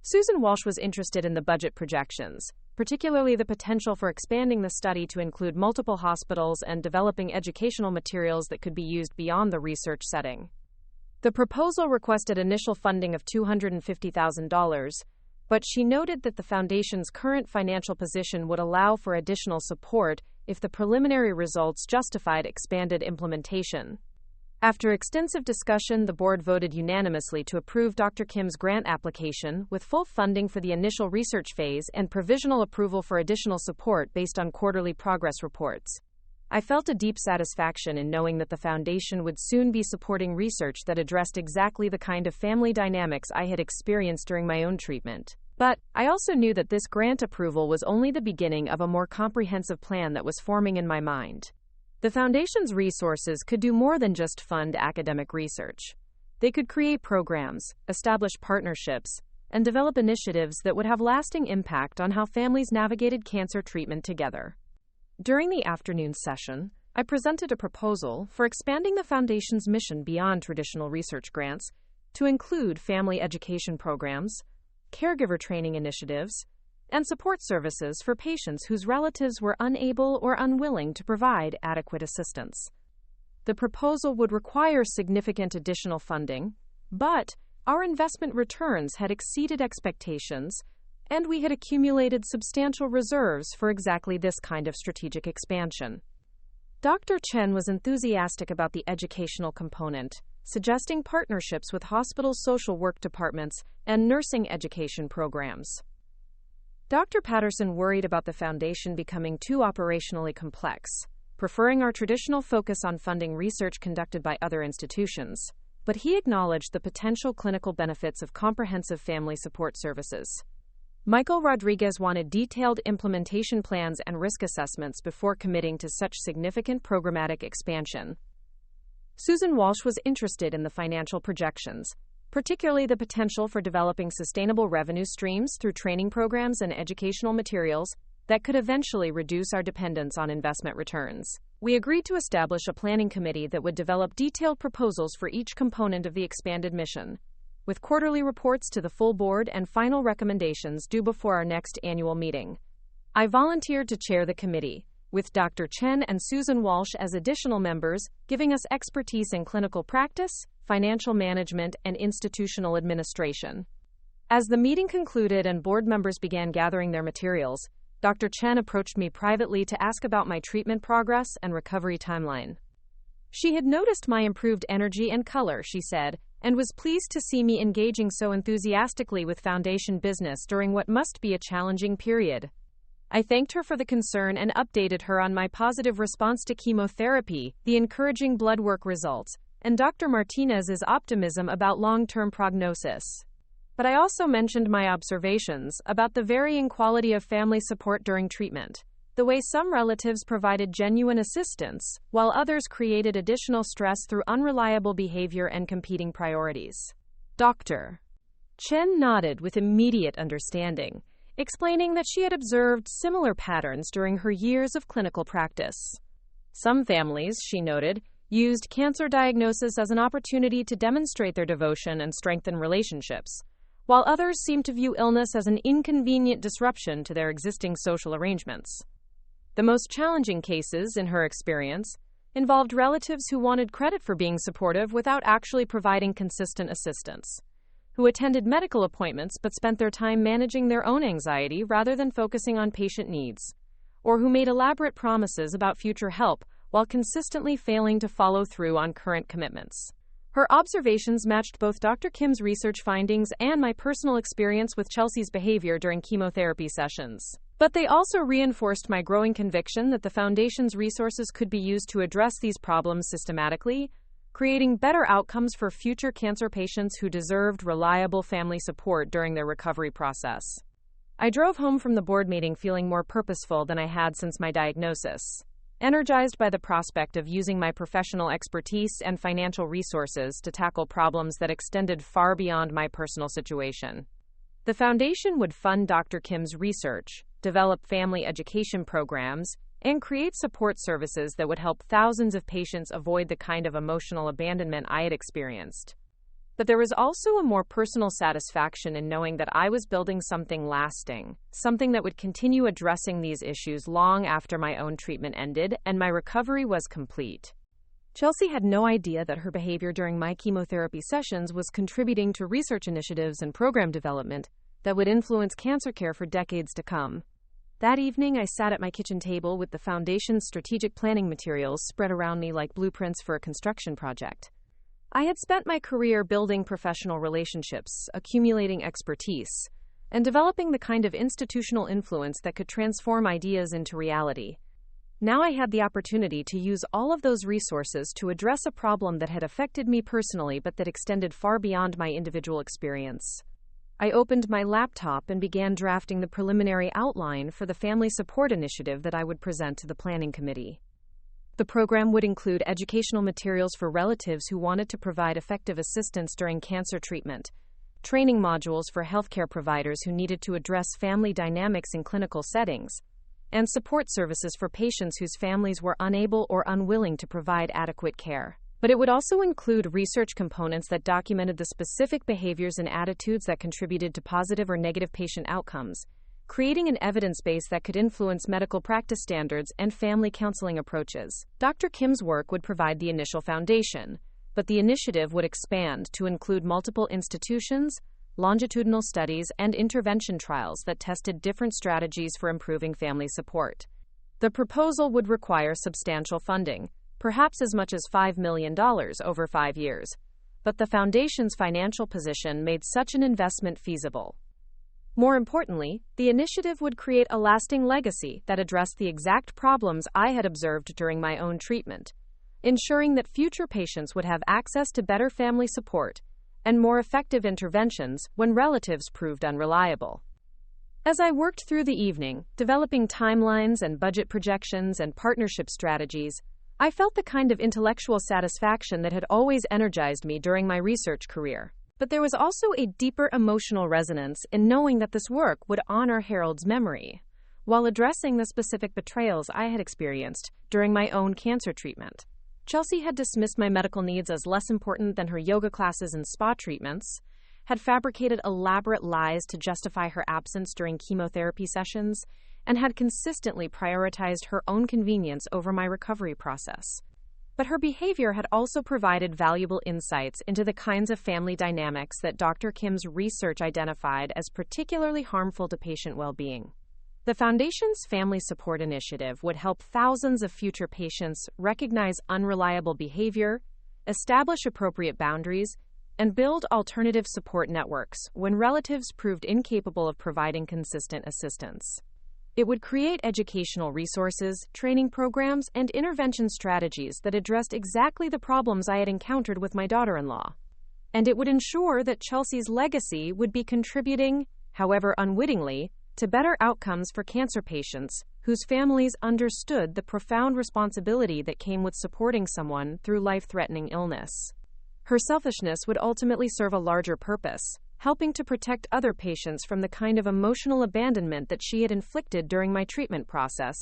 Susan Walsh was interested in the budget projections, particularly the potential for expanding the study to include multiple hospitals and developing educational materials that could be used beyond the research setting. The proposal requested initial funding of $250,000, but she noted that the foundation's current financial position would allow for additional support if the preliminary results justified expanded implementation. After extensive discussion, the board voted unanimously to approve Dr. Kim's grant application with full funding for the initial research phase and provisional approval for additional support based on quarterly progress reports. I felt a deep satisfaction in knowing that the foundation would soon be supporting research that addressed exactly the kind of family dynamics I had experienced during my own treatment. But I also knew that this grant approval was only the beginning of a more comprehensive plan that was forming in my mind. The Foundation's resources could do more than just fund academic research. They could create programs, establish partnerships, and develop initiatives that would have lasting impact on how families navigated cancer treatment together. During the afternoon session, I presented a proposal for expanding the Foundation's mission beyond traditional research grants to include family education programs, caregiver training initiatives, and support services for patients whose relatives were unable or unwilling to provide adequate assistance. The proposal would require significant additional funding, but our investment returns had exceeded expectations, and we had accumulated substantial reserves for exactly this kind of strategic expansion. Dr. Chen was enthusiastic about the educational component, suggesting partnerships with hospital social work departments and nursing education programs. Dr. Patterson worried about the foundation becoming too operationally complex, preferring our traditional focus on funding research conducted by other institutions, but he acknowledged the potential clinical benefits of comprehensive family support services. Michael Rodriguez wanted detailed implementation plans and risk assessments before committing to such significant programmatic expansion. Susan Walsh was interested in the financial projections, particularly the potential for developing sustainable revenue streams through training programs and educational materials that could eventually reduce our dependence on investment returns. We agreed to establish a planning committee that would develop detailed proposals for each component of the expanded mission, with quarterly reports to the full board and final recommendations due before our next annual meeting. I volunteered to chair the committee, with Dr. Chen and Susan Walsh as additional members, giving us expertise in clinical practice, financial management, and institutional administration. As the meeting concluded and board members began gathering their materials, Dr. Chen approached me privately to ask about my treatment progress and recovery timeline. She had noticed my improved energy and color, she said, and was pleased to see me engaging so enthusiastically with foundation business during what must be a challenging period. I thanked her for the concern and updated her on my positive response to chemotherapy, the encouraging blood work results, and Dr. Martinez's optimism about long-term prognosis. But I also mentioned my observations about the varying quality of family support during treatment, the way some relatives provided genuine assistance, while others created additional stress through unreliable behavior and competing priorities. Dr. Chen nodded with immediate understanding, explaining that she had observed similar patterns during her years of clinical practice. Some families, she noted, used cancer diagnosis as an opportunity to demonstrate their devotion and strengthen relationships, while others seemed to view illness as an inconvenient disruption to their existing social arrangements. The most challenging cases, in her experience, involved relatives who wanted credit for being supportive without actually providing consistent assistance, who attended medical appointments but spent their time managing their own anxiety rather than focusing on patient needs, or who made elaborate promises about future help while consistently failing to follow through on current commitments. Her observations matched both Dr. Kim's research findings and my personal experience with Chelsea's behavior during chemotherapy sessions. But they also reinforced my growing conviction that the Foundation's resources could be used to address these problems systematically, creating better outcomes for future cancer patients who deserved reliable family support during their recovery process. I drove home from the board meeting feeling more purposeful than I had since my diagnosis, energized by the prospect of using my professional expertise and financial resources to tackle problems that extended far beyond my personal situation. The Foundation would fund Dr. Kim's research, develop family education programs, and create support services that would help thousands of patients avoid the kind of emotional abandonment I had experienced. But there was also a more personal satisfaction in knowing that I was building something lasting, something that would continue addressing these issues long after my own treatment ended and my recovery was complete. Chelsea had no idea that her behavior during my chemotherapy sessions was contributing to research initiatives and program development that would influence cancer care for decades to come. That evening, I sat at my kitchen table with the Foundation's strategic planning materials spread around me like blueprints for a construction project. I had spent my career building professional relationships, accumulating expertise, and developing the kind of institutional influence that could transform ideas into reality. Now I had the opportunity to use all of those resources to address a problem that had affected me personally but that extended far beyond my individual experience. I opened my laptop and began drafting the preliminary outline for the family support initiative that I would present to the planning committee. The program would include educational materials for relatives who wanted to provide effective assistance during cancer treatment, training modules for healthcare providers who needed to address family dynamics in clinical settings, and support services for patients whose families were unable or unwilling to provide adequate care. But it would also include research components that documented the specific behaviors and attitudes that contributed to positive or negative patient outcomes, creating an evidence base that could influence medical practice standards and family counseling approaches. Dr. Kim's work would provide the initial foundation, but the initiative would expand to include multiple institutions, longitudinal studies, and intervention trials that tested different strategies for improving family support. The proposal would require substantial funding, perhaps as much as $5 million over 5 years, but the Foundation's financial position made such an investment feasible. More importantly, the initiative would create a lasting legacy that addressed the exact problems I had observed during my own treatment, ensuring that future patients would have access to better family support and more effective interventions when relatives proved unreliable. As I worked through the evening, developing timelines and budget projections and partnership strategies, I felt the kind of intellectual satisfaction that had always energized me during my research career. But there was also a deeper emotional resonance in knowing that this work would honor Harold's memory, while addressing the specific betrayals I had experienced during my own cancer treatment. Chelsea had dismissed my medical needs as less important than her yoga classes and spa treatments, had fabricated elaborate lies to justify her absence during chemotherapy sessions, and had consistently prioritized her own convenience over my recovery process. But her behavior had also provided valuable insights into the kinds of family dynamics that Dr. Kim's research identified as particularly harmful to patient well-being. The Foundation's Family Support Initiative would help thousands of future patients recognize unreliable behavior, establish appropriate boundaries, and build alternative support networks when relatives proved incapable of providing consistent assistance. It would create educational resources, training programs, and intervention strategies that addressed exactly the problems I had encountered with my daughter-in-law. And it would ensure that Chelsea's legacy would be contributing, however unwittingly, to better outcomes for cancer patients whose families understood the profound responsibility that came with supporting someone through life-threatening illness. Her selfishness would ultimately serve a larger purpose, helping to protect other patients from the kind of emotional abandonment that she had inflicted during my treatment process.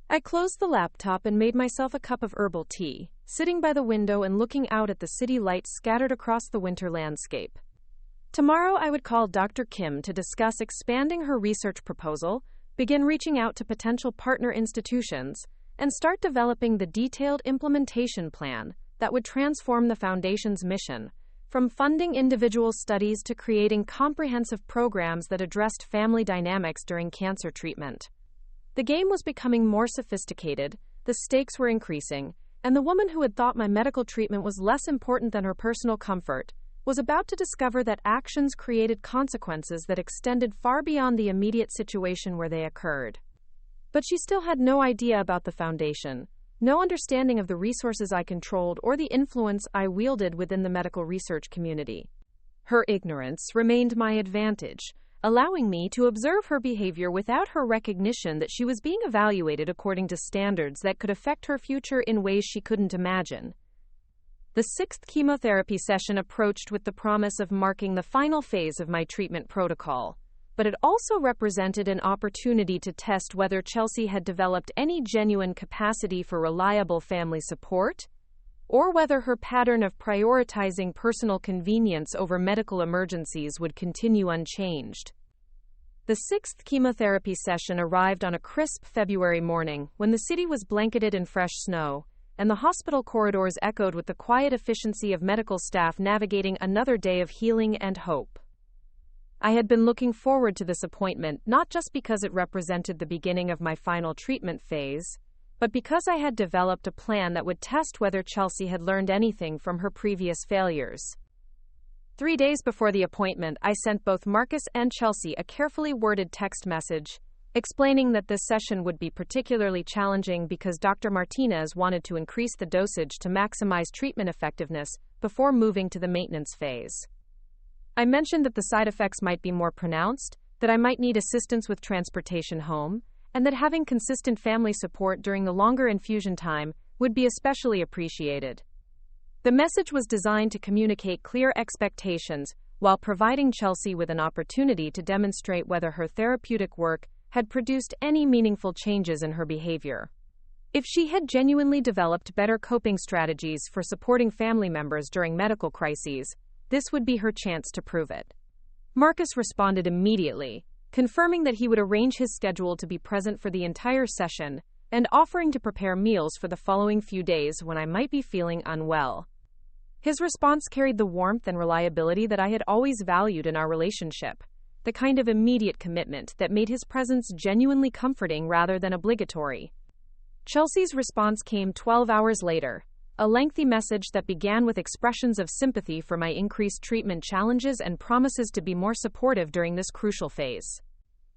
I closed the laptop and made myself a cup of herbal tea, sitting by the window and looking out at the city lights scattered across the winter landscape. Tomorrow I would call Dr. Kim to discuss expanding her research proposal, begin reaching out to potential partner institutions, and start developing the detailed implementation plan that would transform the Foundation's mission, from funding individual studies to creating comprehensive programs that addressed family dynamics during cancer treatment. The game was becoming more sophisticated, the stakes were increasing, and the woman who had thought my medical treatment was less important than her personal comfort was about to discover that actions created consequences that extended far beyond the immediate situation where they occurred. But she still had no idea about the Foundation, no understanding of the resources I controlled or the influence I wielded within the medical research community. Her ignorance remained my advantage, allowing me to observe her behavior without her recognition that she was being evaluated according to standards that could affect her future in ways she couldn't imagine. The 6th chemotherapy session approached with the promise of marking the final phase of my treatment protocol, but it also represented an opportunity to test whether Chelsea had developed any genuine capacity for reliable family support, or whether her pattern of prioritizing personal convenience over medical emergencies would continue unchanged. The 6th chemotherapy session arrived on a crisp February morning when the city was blanketed in fresh snow, and the hospital corridors echoed with the quiet efficiency of medical staff navigating another day of healing and hope. I had been looking forward to this appointment not just because it represented the beginning of my final treatment phase, but because I had developed a plan that would test whether Chelsea had learned anything from her previous failures. 3 days before the appointment, I sent both Marcus and Chelsea a carefully worded text message, explaining that this session would be particularly challenging because Dr. Martinez wanted to increase the dosage to maximize treatment effectiveness before moving to the maintenance phase. I mentioned that the side effects might be more pronounced, that I might need assistance with transportation home, and that having consistent family support during the longer infusion time would be especially appreciated. The message was designed to communicate clear expectations while providing Chelsea with an opportunity to demonstrate whether her therapeutic work had produced any meaningful changes in her behavior. If she had genuinely developed better coping strategies for supporting family members during medical crises, this would be her chance to prove it. Marcus responded immediately, confirming that he would arrange his schedule to be present for the entire session and offering to prepare meals for the following few days when I might be feeling unwell. His response carried the warmth and reliability that I had always valued in our relationship, the kind of immediate commitment that made his presence genuinely comforting rather than obligatory. Chelsea's response came 12 hours later, a lengthy message that began with expressions of sympathy for my increased treatment challenges and promises to be more supportive during this crucial phase.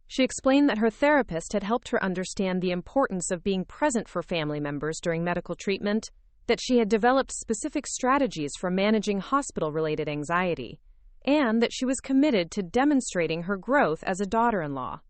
She explained that her therapist had helped her understand the importance of being present for family members during medical treatment, that she had developed specific strategies for managing hospital-related anxiety, and that she was committed to demonstrating her growth as a daughter-in-law.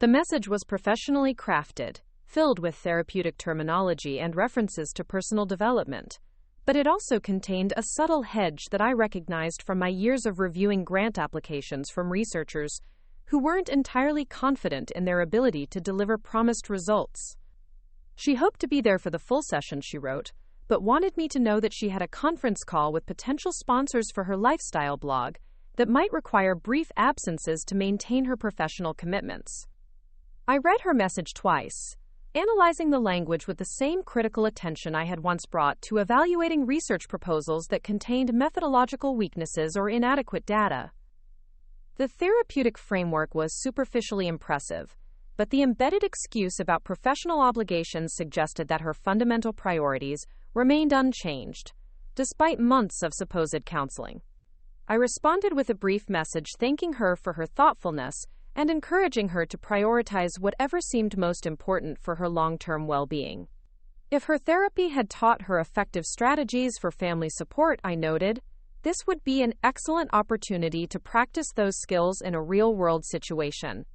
The message was professionally crafted, filled with therapeutic terminology and references to personal development, but it also contained a subtle hedge that I recognized from my years of reviewing grant applications from researchers who weren't entirely confident in their ability to deliver promised results. She hoped to be there for the full session, she wrote, but wanted me to know that she had a conference call with potential sponsors for her lifestyle blog that might require brief absences to maintain her professional commitments. I read her message twice, analyzing the language with the same critical attention I had once brought to evaluating research proposals that contained methodological weaknesses or inadequate data. The therapeutic framework was superficially impressive, but the embedded excuse about professional obligations suggested that her fundamental priorities remained unchanged, despite months of supposed counseling. I responded with a brief message thanking her for her thoughtfulness and encouraging her to prioritize whatever seemed most important for her long-term well-being. If her therapy had taught her effective strategies for family support, I noted, this would be an excellent opportunity to practice those skills in a real-world situation.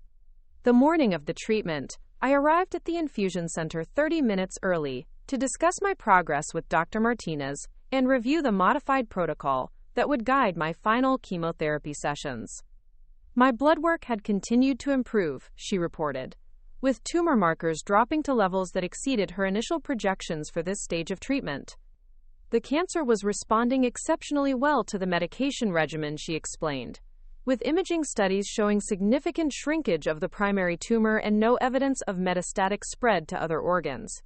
The morning of the treatment, I arrived at the infusion center 30 minutes early to discuss my progress with Dr. Martinez and review the modified protocol that would guide my final chemotherapy sessions. My blood work had continued to improve, she reported, with tumor markers dropping to levels that exceeded her initial projections for this stage of treatment. The cancer was responding exceptionally well to the medication regimen, she explained, with imaging studies showing significant shrinkage of the primary tumor and no evidence of metastatic spread to other organs.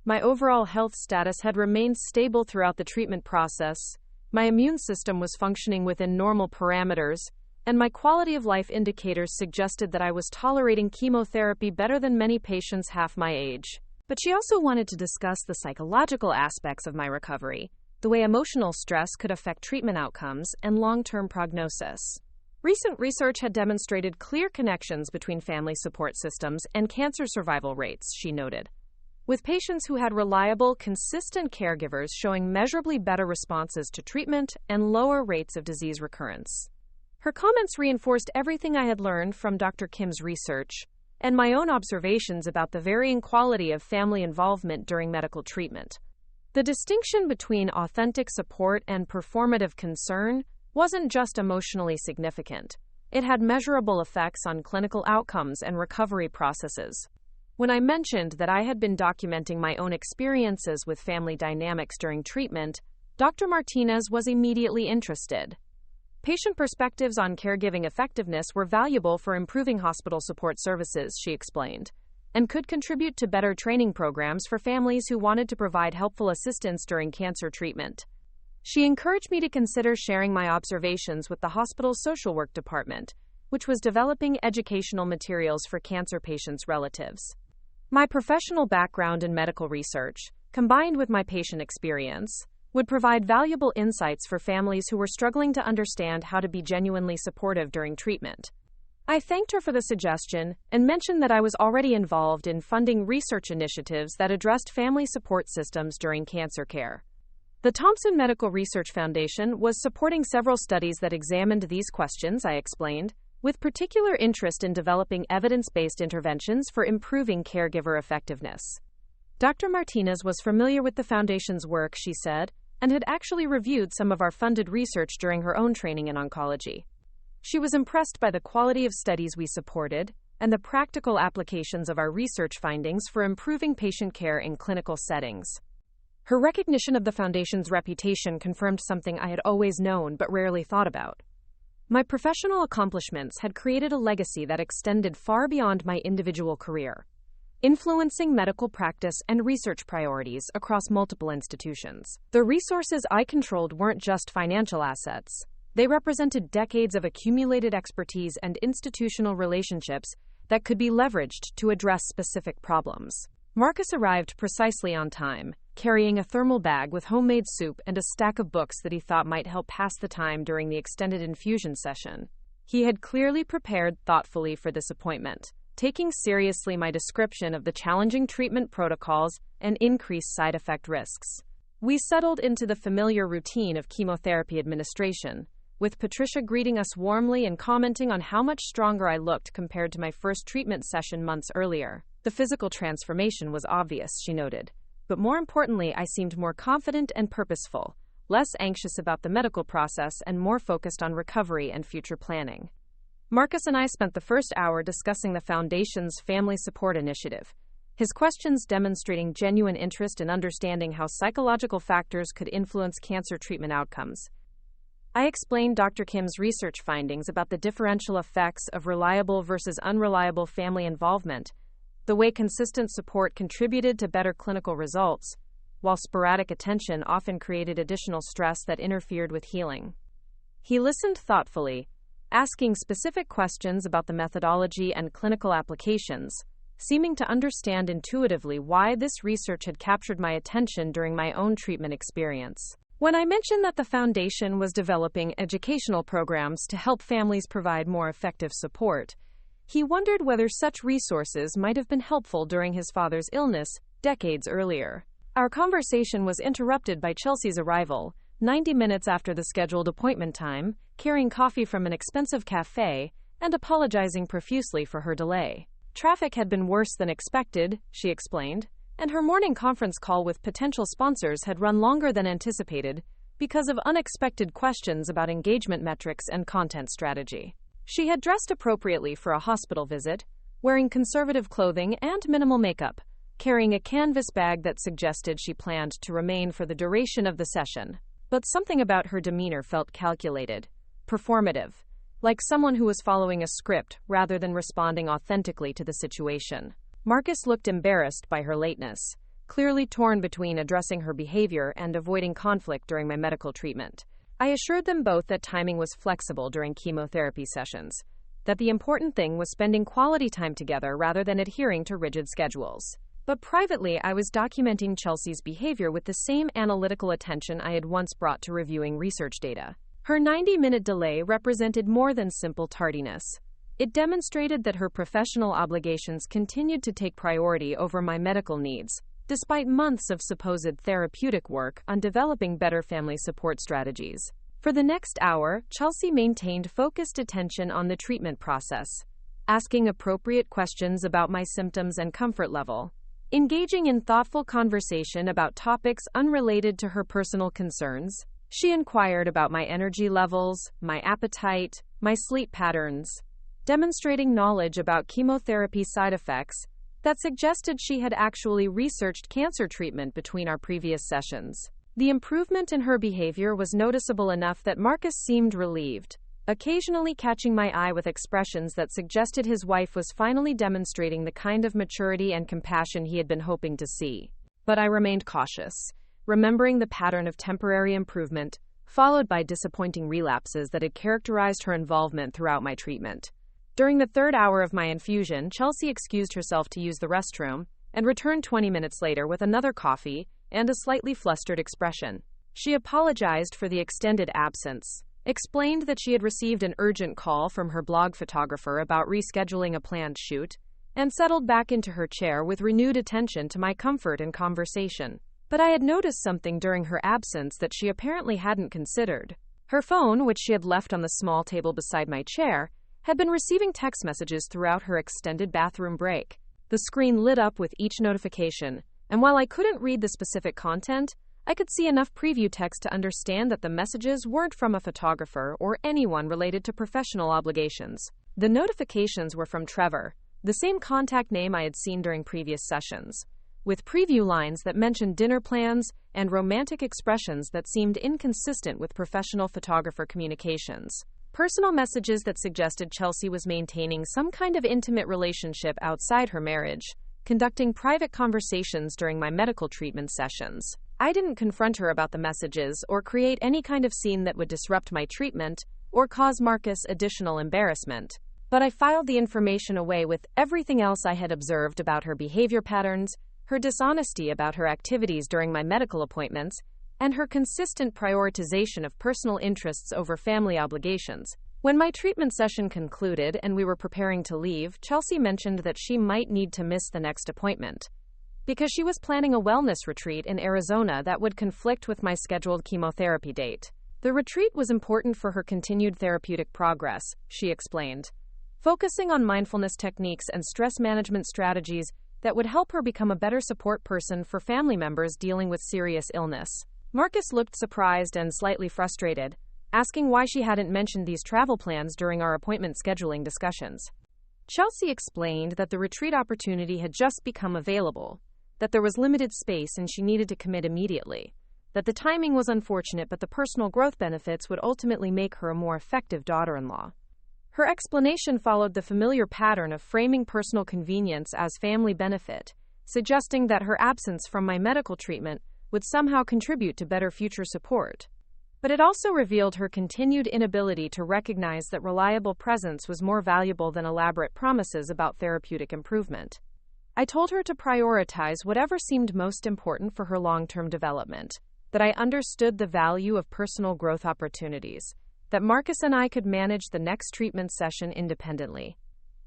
My overall health status had remained stable throughout the treatment process, my immune system was functioning within normal parameters, and my quality of life indicators suggested that I was tolerating chemotherapy better than many patients half my age. But she also wanted to discuss the psychological aspects of my recovery, the way emotional stress could affect treatment outcomes and long-term prognosis. Recent research had demonstrated clear connections between family support systems and cancer survival rates, she noted, with patients who had reliable, consistent caregivers showing measurably better responses to treatment and lower rates of disease recurrence. Her comments reinforced everything I had learned from Dr. Kim's research and my own observations about the varying quality of family involvement during medical treatment. The distinction between authentic support and performative concern wasn't just emotionally significant. It had measurable effects on clinical outcomes and recovery processes. When I mentioned that I had been documenting my own experiences with family dynamics during treatment, Dr. Martinez was immediately interested. Patient perspectives on caregiving effectiveness were valuable for improving hospital support services, she explained, and could contribute to better training programs for families who wanted to provide helpful assistance during cancer treatment. She encouraged me to consider sharing my observations with the hospital's social work department, which was developing educational materials for cancer patients' relatives. My professional background in medical research, combined with my patient experience, would provide valuable insights for families who were struggling to understand how to be genuinely supportive during treatment. I thanked her for the suggestion and mentioned that I was already involved in funding research initiatives that addressed family support systems during cancer care. The Thompson Medical Research Foundation was supporting several studies that examined these questions, I explained, with particular interest in developing evidence-based interventions for improving caregiver effectiveness. Dr. Martinez was familiar with the foundation's work, she said, and had actually reviewed some of our funded research during her own training in oncology. She was impressed by the quality of studies we supported and the practical applications of our research findings for improving patient care in clinical settings. Her recognition of the foundation's reputation confirmed something I had always known but rarely thought about. My professional accomplishments had created a legacy that extended far beyond my individual career, influencing medical practice and research priorities across multiple institutions. The resources I controlled weren't just financial assets. They represented decades of accumulated expertise and institutional relationships that could be leveraged to address specific problems. Marcus arrived precisely on time, carrying a thermal bag with homemade soup and a stack of books that he thought might help pass the time during the extended infusion session. He had clearly prepared thoughtfully for this appointment, taking seriously my description of the challenging treatment protocols and increased side effect risks. We settled into the familiar routine of chemotherapy administration, with Patricia greeting us warmly and commenting on how much stronger I looked compared to my first treatment session months earlier. The physical transformation was obvious, she noted, but more importantly, I seemed more confident and purposeful, less anxious about the medical process and more focused on recovery and future planning. Marcus and I spent the first hour discussing the Foundation's Family Support Initiative, his questions demonstrating genuine interest in understanding how psychological factors could influence cancer treatment outcomes. I explained Dr. Kim's research findings about the differential effects of reliable versus unreliable family involvement, the way consistent support contributed to better clinical results, while sporadic attention often created additional stress that interfered with healing. He listened thoughtfully, asking specific questions about the methodology and clinical applications, seeming to understand intuitively why this research had captured my attention during my own treatment experience. When I mentioned that the foundation was developing educational programs to help families provide more effective support, he wondered whether such resources might have been helpful during his father's illness decades earlier. Our conversation was interrupted by Chelsea's arrival, 90 minutes after the scheduled appointment time, carrying coffee from an expensive cafe and apologizing profusely for her delay. Traffic had been worse than expected, she explained, and her morning conference call with potential sponsors had run longer than anticipated because of unexpected questions about engagement metrics and content strategy. She had dressed appropriately for a hospital visit, wearing conservative clothing and minimal makeup, carrying a canvas bag that suggested she planned to remain for the duration of the session. But something about her demeanor felt calculated, performative, like someone who was following a script rather than responding authentically to the situation. Marcus looked embarrassed by her lateness, clearly torn between addressing her behavior and avoiding conflict during my medical treatment. I assured them both that timing was flexible during chemotherapy sessions, that the important thing was spending quality time together rather than adhering to rigid schedules. But privately, I was documenting Chelsea's behavior with the same analytical attention I had once brought to reviewing research data. Her 90-minute delay represented more than simple tardiness. It demonstrated that her professional obligations continued to take priority over my medical needs, despite months of supposed therapeutic work on developing better family support strategies. For the next hour, Chelsea maintained focused attention on the treatment process, asking appropriate questions about my symptoms and comfort level, engaging in thoughtful conversation about topics unrelated to her personal concerns. She inquired about my energy levels, my appetite, my sleep patterns, demonstrating knowledge about chemotherapy side effects that suggested she had actually researched cancer treatment between our previous sessions. The improvement in her behavior was noticeable enough that Marcus seemed relieved, occasionally catching my eye with expressions that suggested his wife was finally demonstrating the kind of maturity and compassion he had been hoping to see. But I remained cautious, remembering the pattern of temporary improvement, followed by disappointing relapses that had characterized her involvement throughout my treatment. During the third hour of my infusion, Chelsea excused herself to use the restroom and returned 20 minutes later with another coffee and a slightly flustered expression. She apologized for the extended absence, explained that she had received an urgent call from her blog photographer about rescheduling a planned shoot, and settled back into her chair with renewed attention to my comfort and conversation. But I had noticed something during her absence that she apparently hadn't considered. Her phone, which she had left on the small table beside my chair, had been receiving text messages throughout her extended bathroom break. The screen lit up with each notification, and while I couldn't read the specific content, I could see enough preview text to understand that the messages weren't from a photographer or anyone related to professional obligations. The notifications were from Trevor, the same contact name I had seen during previous sessions, with preview lines that mentioned dinner plans and romantic expressions that seemed inconsistent with professional photographer communications. Personal messages that suggested Chelsea was maintaining some kind of intimate relationship outside her marriage, conducting private conversations during my medical treatment sessions. I didn't confront her about the messages or create any kind of scene that would disrupt my treatment or cause Marcus additional embarrassment, but I filed the information away with everything else I had observed about her behavior patterns, her dishonesty about her activities during my medical appointments, and her consistent prioritization of personal interests over family obligations. When my treatment session concluded and we were preparing to leave, Chelsea mentioned that she might need to miss the next appointment because she was planning a wellness retreat in Arizona that would conflict with my scheduled chemotherapy date. The retreat was important for her continued therapeutic progress, she explained, focusing on mindfulness techniques and stress management strategies that would help her become a better support person for family members dealing with serious illness. Marcus looked surprised and slightly frustrated, asking why she hadn't mentioned these travel plans during our appointment scheduling discussions. Chelsea explained that the retreat opportunity had just become available, that there was limited space and she needed to commit immediately, that the timing was unfortunate but the personal growth benefits would ultimately make her a more effective daughter-in-law. Her explanation followed the familiar pattern of framing personal convenience as family benefit, suggesting that her absence from my medical treatment would somehow contribute to better future support. But it also revealed her continued inability to recognize that reliable presence was more valuable than elaborate promises about therapeutic improvement. I told her to prioritize whatever seemed most important for her long-term development, that I understood the value of personal growth opportunities, that Marcus and I could manage the next treatment session independently.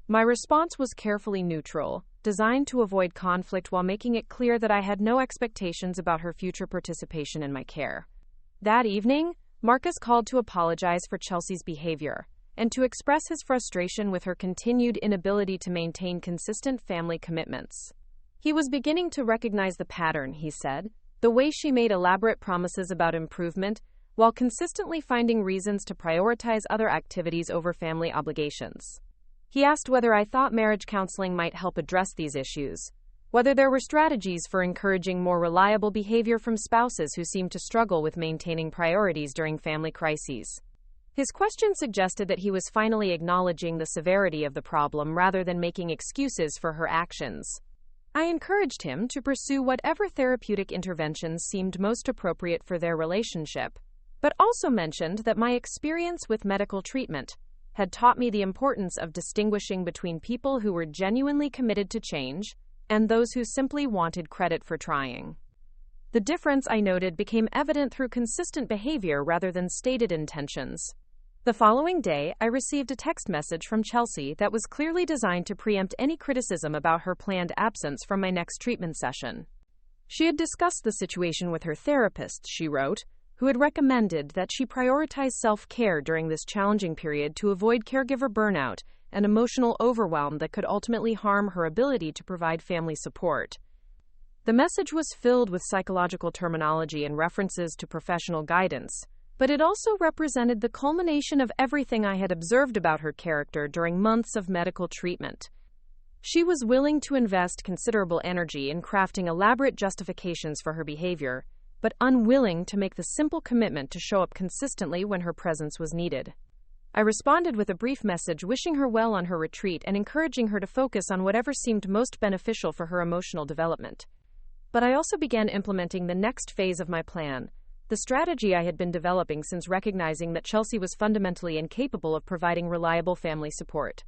My response was carefully neutral, designed to avoid conflict while making it clear that I had no expectations about her future participation in my care. That evening, Marcus called to apologize for Chelsea's behavior and to express his frustration with her continued inability to maintain consistent family commitments. He was beginning to recognize the pattern, he said, the way she made elaborate promises about improvement while consistently finding reasons to prioritize other activities over family obligations. He asked whether I thought marriage counseling might help address these issues, whether there were strategies for encouraging more reliable behavior from spouses who seemed to struggle with maintaining priorities during family crises. His question suggested that he was finally acknowledging the severity of the problem rather than making excuses for her actions. I encouraged him to pursue whatever therapeutic interventions seemed most appropriate for their relationship, but also mentioned that my experience with medical treatment had taught me the importance of distinguishing between people who were genuinely committed to change and those who simply wanted credit for trying. The difference, I noted, became evident through consistent behavior rather than stated intentions. The following day, I received a text message from Chelsea that was clearly designed to preempt any criticism about her planned absence from my next treatment session. She had discussed the situation with her therapist, she wrote, who had recommended that she prioritize self-care during this challenging period to avoid caregiver burnout and emotional overwhelm that could ultimately harm her ability to provide family support. The message was filled with psychological terminology and references to professional guidance, but it also represented the culmination of everything I had observed about her character during months of medical treatment. She was willing to invest considerable energy in crafting elaborate justifications for her behavior, but unwilling to make the simple commitment to show up consistently when her presence was needed. I responded with a brief message wishing her well on her retreat and encouraging her to focus on whatever seemed most beneficial for her emotional development. But I also began implementing the next phase of my plan, the strategy I had been developing since recognizing that Chelsea was fundamentally incapable of providing reliable family support.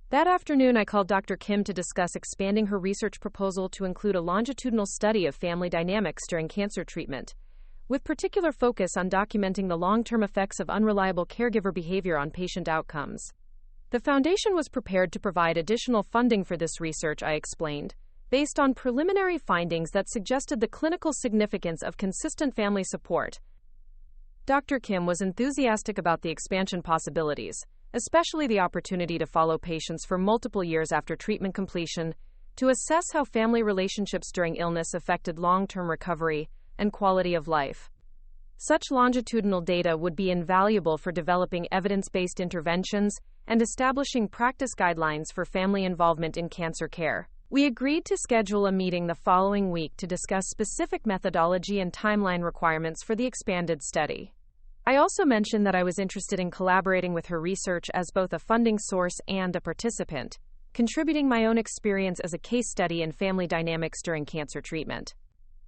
That afternoon, I called Dr. Kim to discuss expanding her research proposal to include a longitudinal study of family dynamics during cancer treatment, with particular focus on documenting the long-term effects of unreliable caregiver behavior on patient outcomes. The foundation was prepared to provide additional funding for this research, I explained, based on preliminary findings that suggested the clinical significance of consistent family support. Dr. Kim was enthusiastic about the expansion possibilities, especially the opportunity to follow patients for multiple years after treatment completion, to assess how family relationships during illness affected long-term recovery and quality of life. Such longitudinal data would be invaluable for developing evidence-based interventions and establishing practice guidelines for family involvement in cancer care. We agreed to schedule a meeting the following week to discuss specific methodology and timeline requirements for the expanded study. I also mentioned that I was interested in collaborating with her research as both a funding source and a participant, contributing my own experience as a case study in family dynamics during cancer treatment.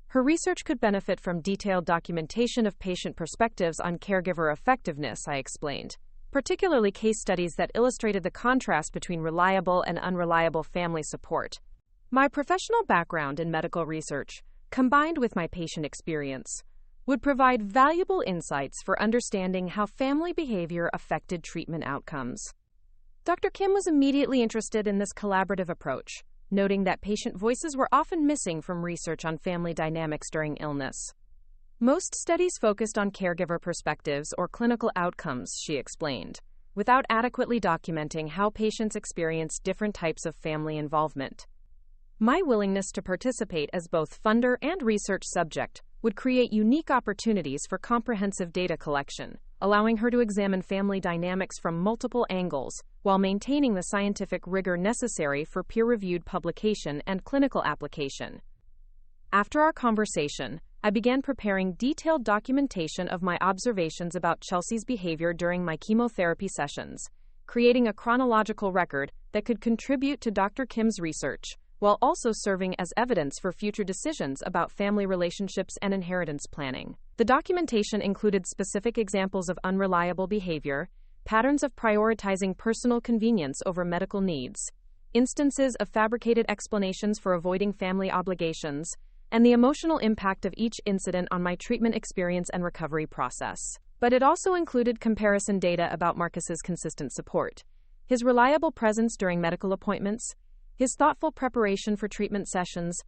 Her research could benefit from detailed documentation of patient perspectives on caregiver effectiveness, I explained, particularly case studies that illustrated the contrast between reliable and unreliable family support. My professional background in medical research, combined with my patient experience, would provide valuable insights for understanding how family behavior affected treatment outcomes. Dr. Kim was immediately interested in this collaborative approach, noting that patient voices were often missing from research on family dynamics during illness. Most studies focused on caregiver perspectives or clinical outcomes, she explained, without adequately documenting how patients experience different types of family involvement. My willingness to participate as both funder and research subject would create unique opportunities for comprehensive data collection, allowing her to examine family dynamics from multiple angles while maintaining the scientific rigor necessary for peer-reviewed publication and clinical application. After our conversation, I began preparing detailed documentation of my observations about Chelsea's behavior during my chemotherapy sessions, creating a chronological record that could contribute to Dr. Kim's research, while also serving as evidence for future decisions about family relationships and inheritance planning. The documentation included specific examples of unreliable behavior, patterns of prioritizing personal convenience over medical needs, instances of fabricated explanations for avoiding family obligations, and the emotional impact of each incident on my treatment experience and recovery process. But it also included comparison data about Marcus's consistent support, his reliable presence during medical appointments, his thoughtful preparation for treatment sessions,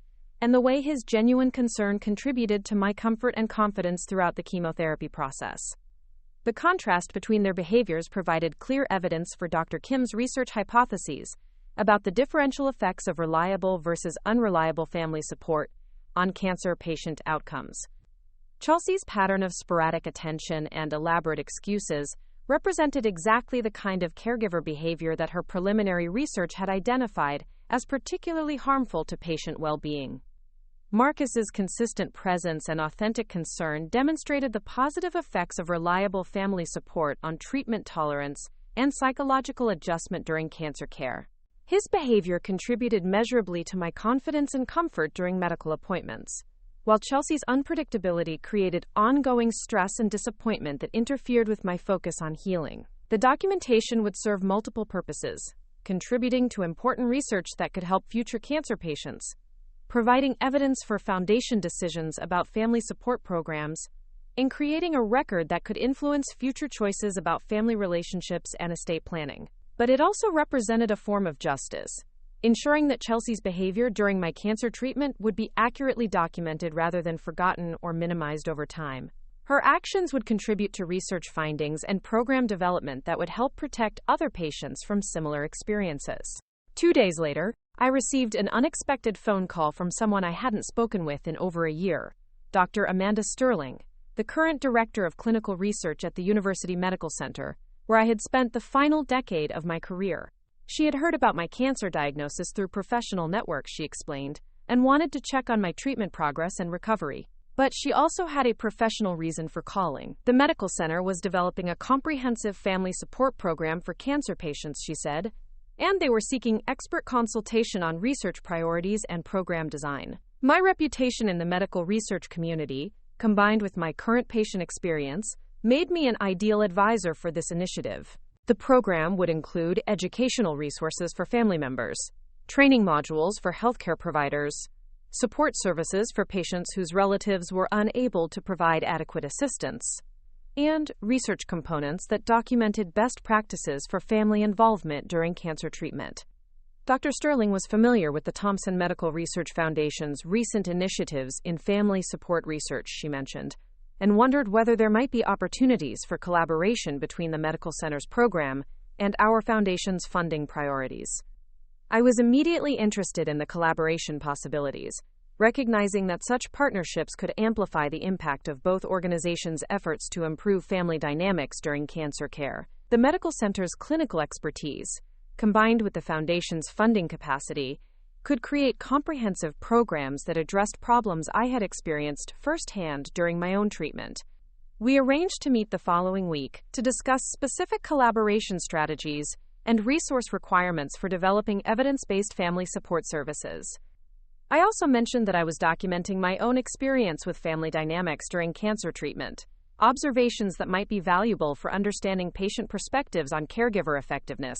and the way his genuine concern contributed to my comfort and confidence throughout the chemotherapy process. The contrast between their behaviors provided clear evidence for Dr. Kim's research hypotheses about the differential effects of reliable versus unreliable family support on cancer patient outcomes. Chelsea's pattern of sporadic attention and elaborate excuses represented exactly the kind of caregiver behavior that her preliminary research had identified as particularly harmful to patient well-being. Marcus's consistent presence and authentic concern demonstrated the positive effects of reliable family support on treatment tolerance and psychological adjustment during cancer care. His behavior contributed measurably to my confidence and comfort during medical appointments, while Chelsea's unpredictability created ongoing stress and disappointment that interfered with my focus on healing. The documentation would serve multiple purposes, contributing to important research that could help future cancer patients, providing evidence for foundation decisions about family support programs, and creating a record that could influence future choices about family relationships and estate planning. But it also represented a form of justice, ensuring that Chelsea's behavior during my cancer treatment would be accurately documented rather than forgotten or minimized over time. Her actions would contribute to research findings and program development that would help protect other patients from similar experiences. 2 days later, I received an unexpected phone call from someone I hadn't spoken with in over a year, Dr. Amanda Sterling, the current director of clinical research at the University Medical Center, where I had spent the final decade of my career. She had heard about my cancer diagnosis through professional networks, she explained, and wanted to check on my treatment progress and recovery. But she also had a professional reason for calling. The medical center was developing a comprehensive family support program for cancer patients, she said, and they were seeking expert consultation on research priorities and program design. My reputation in the medical research community, combined with my current patient experience, made me an ideal advisor for this initiative. The program would include educational resources for family members, training modules for healthcare providers, support services for patients whose relatives were unable to provide adequate assistance, and research components that documented best practices for family involvement during cancer treatment. Dr. Sterling was familiar with the Thompson Medical Research Foundation's recent initiatives in family support research, she mentioned, and wondered whether there might be opportunities for collaboration between the medical center's program and our foundation's funding priorities. I was immediately interested in the collaboration possibilities, recognizing that such partnerships could amplify the impact of both organizations' efforts to improve family dynamics during cancer care. The medical center's clinical expertise, combined with the foundation's funding capacity, could create comprehensive programs that addressed problems I had experienced firsthand during my own treatment. We arranged to meet the following week to discuss specific collaboration strategies and resource requirements for developing evidence-based family support services. I also mentioned that I was documenting my own experience with family dynamics during cancer treatment, observations that might be valuable for understanding patient perspectives on caregiver effectiveness.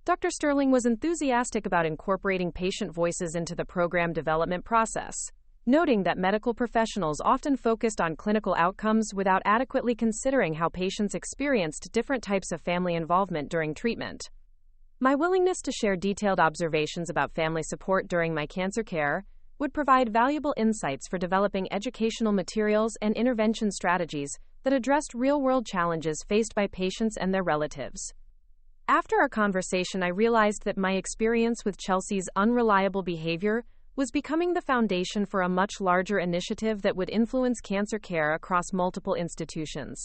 Dr. Sterling was enthusiastic about incorporating patient voices into the program development process, noting that medical professionals often focused on clinical outcomes without adequately considering how patients experienced different types of family involvement during treatment. My willingness to share detailed observations about family support during my cancer care would provide valuable insights for developing educational materials and intervention strategies that addressed real-world challenges faced by patients and their relatives. After our conversation, I realized that my experience with Chelsea's unreliable behavior was becoming the foundation for a much larger initiative that would influence cancer care across multiple institutions.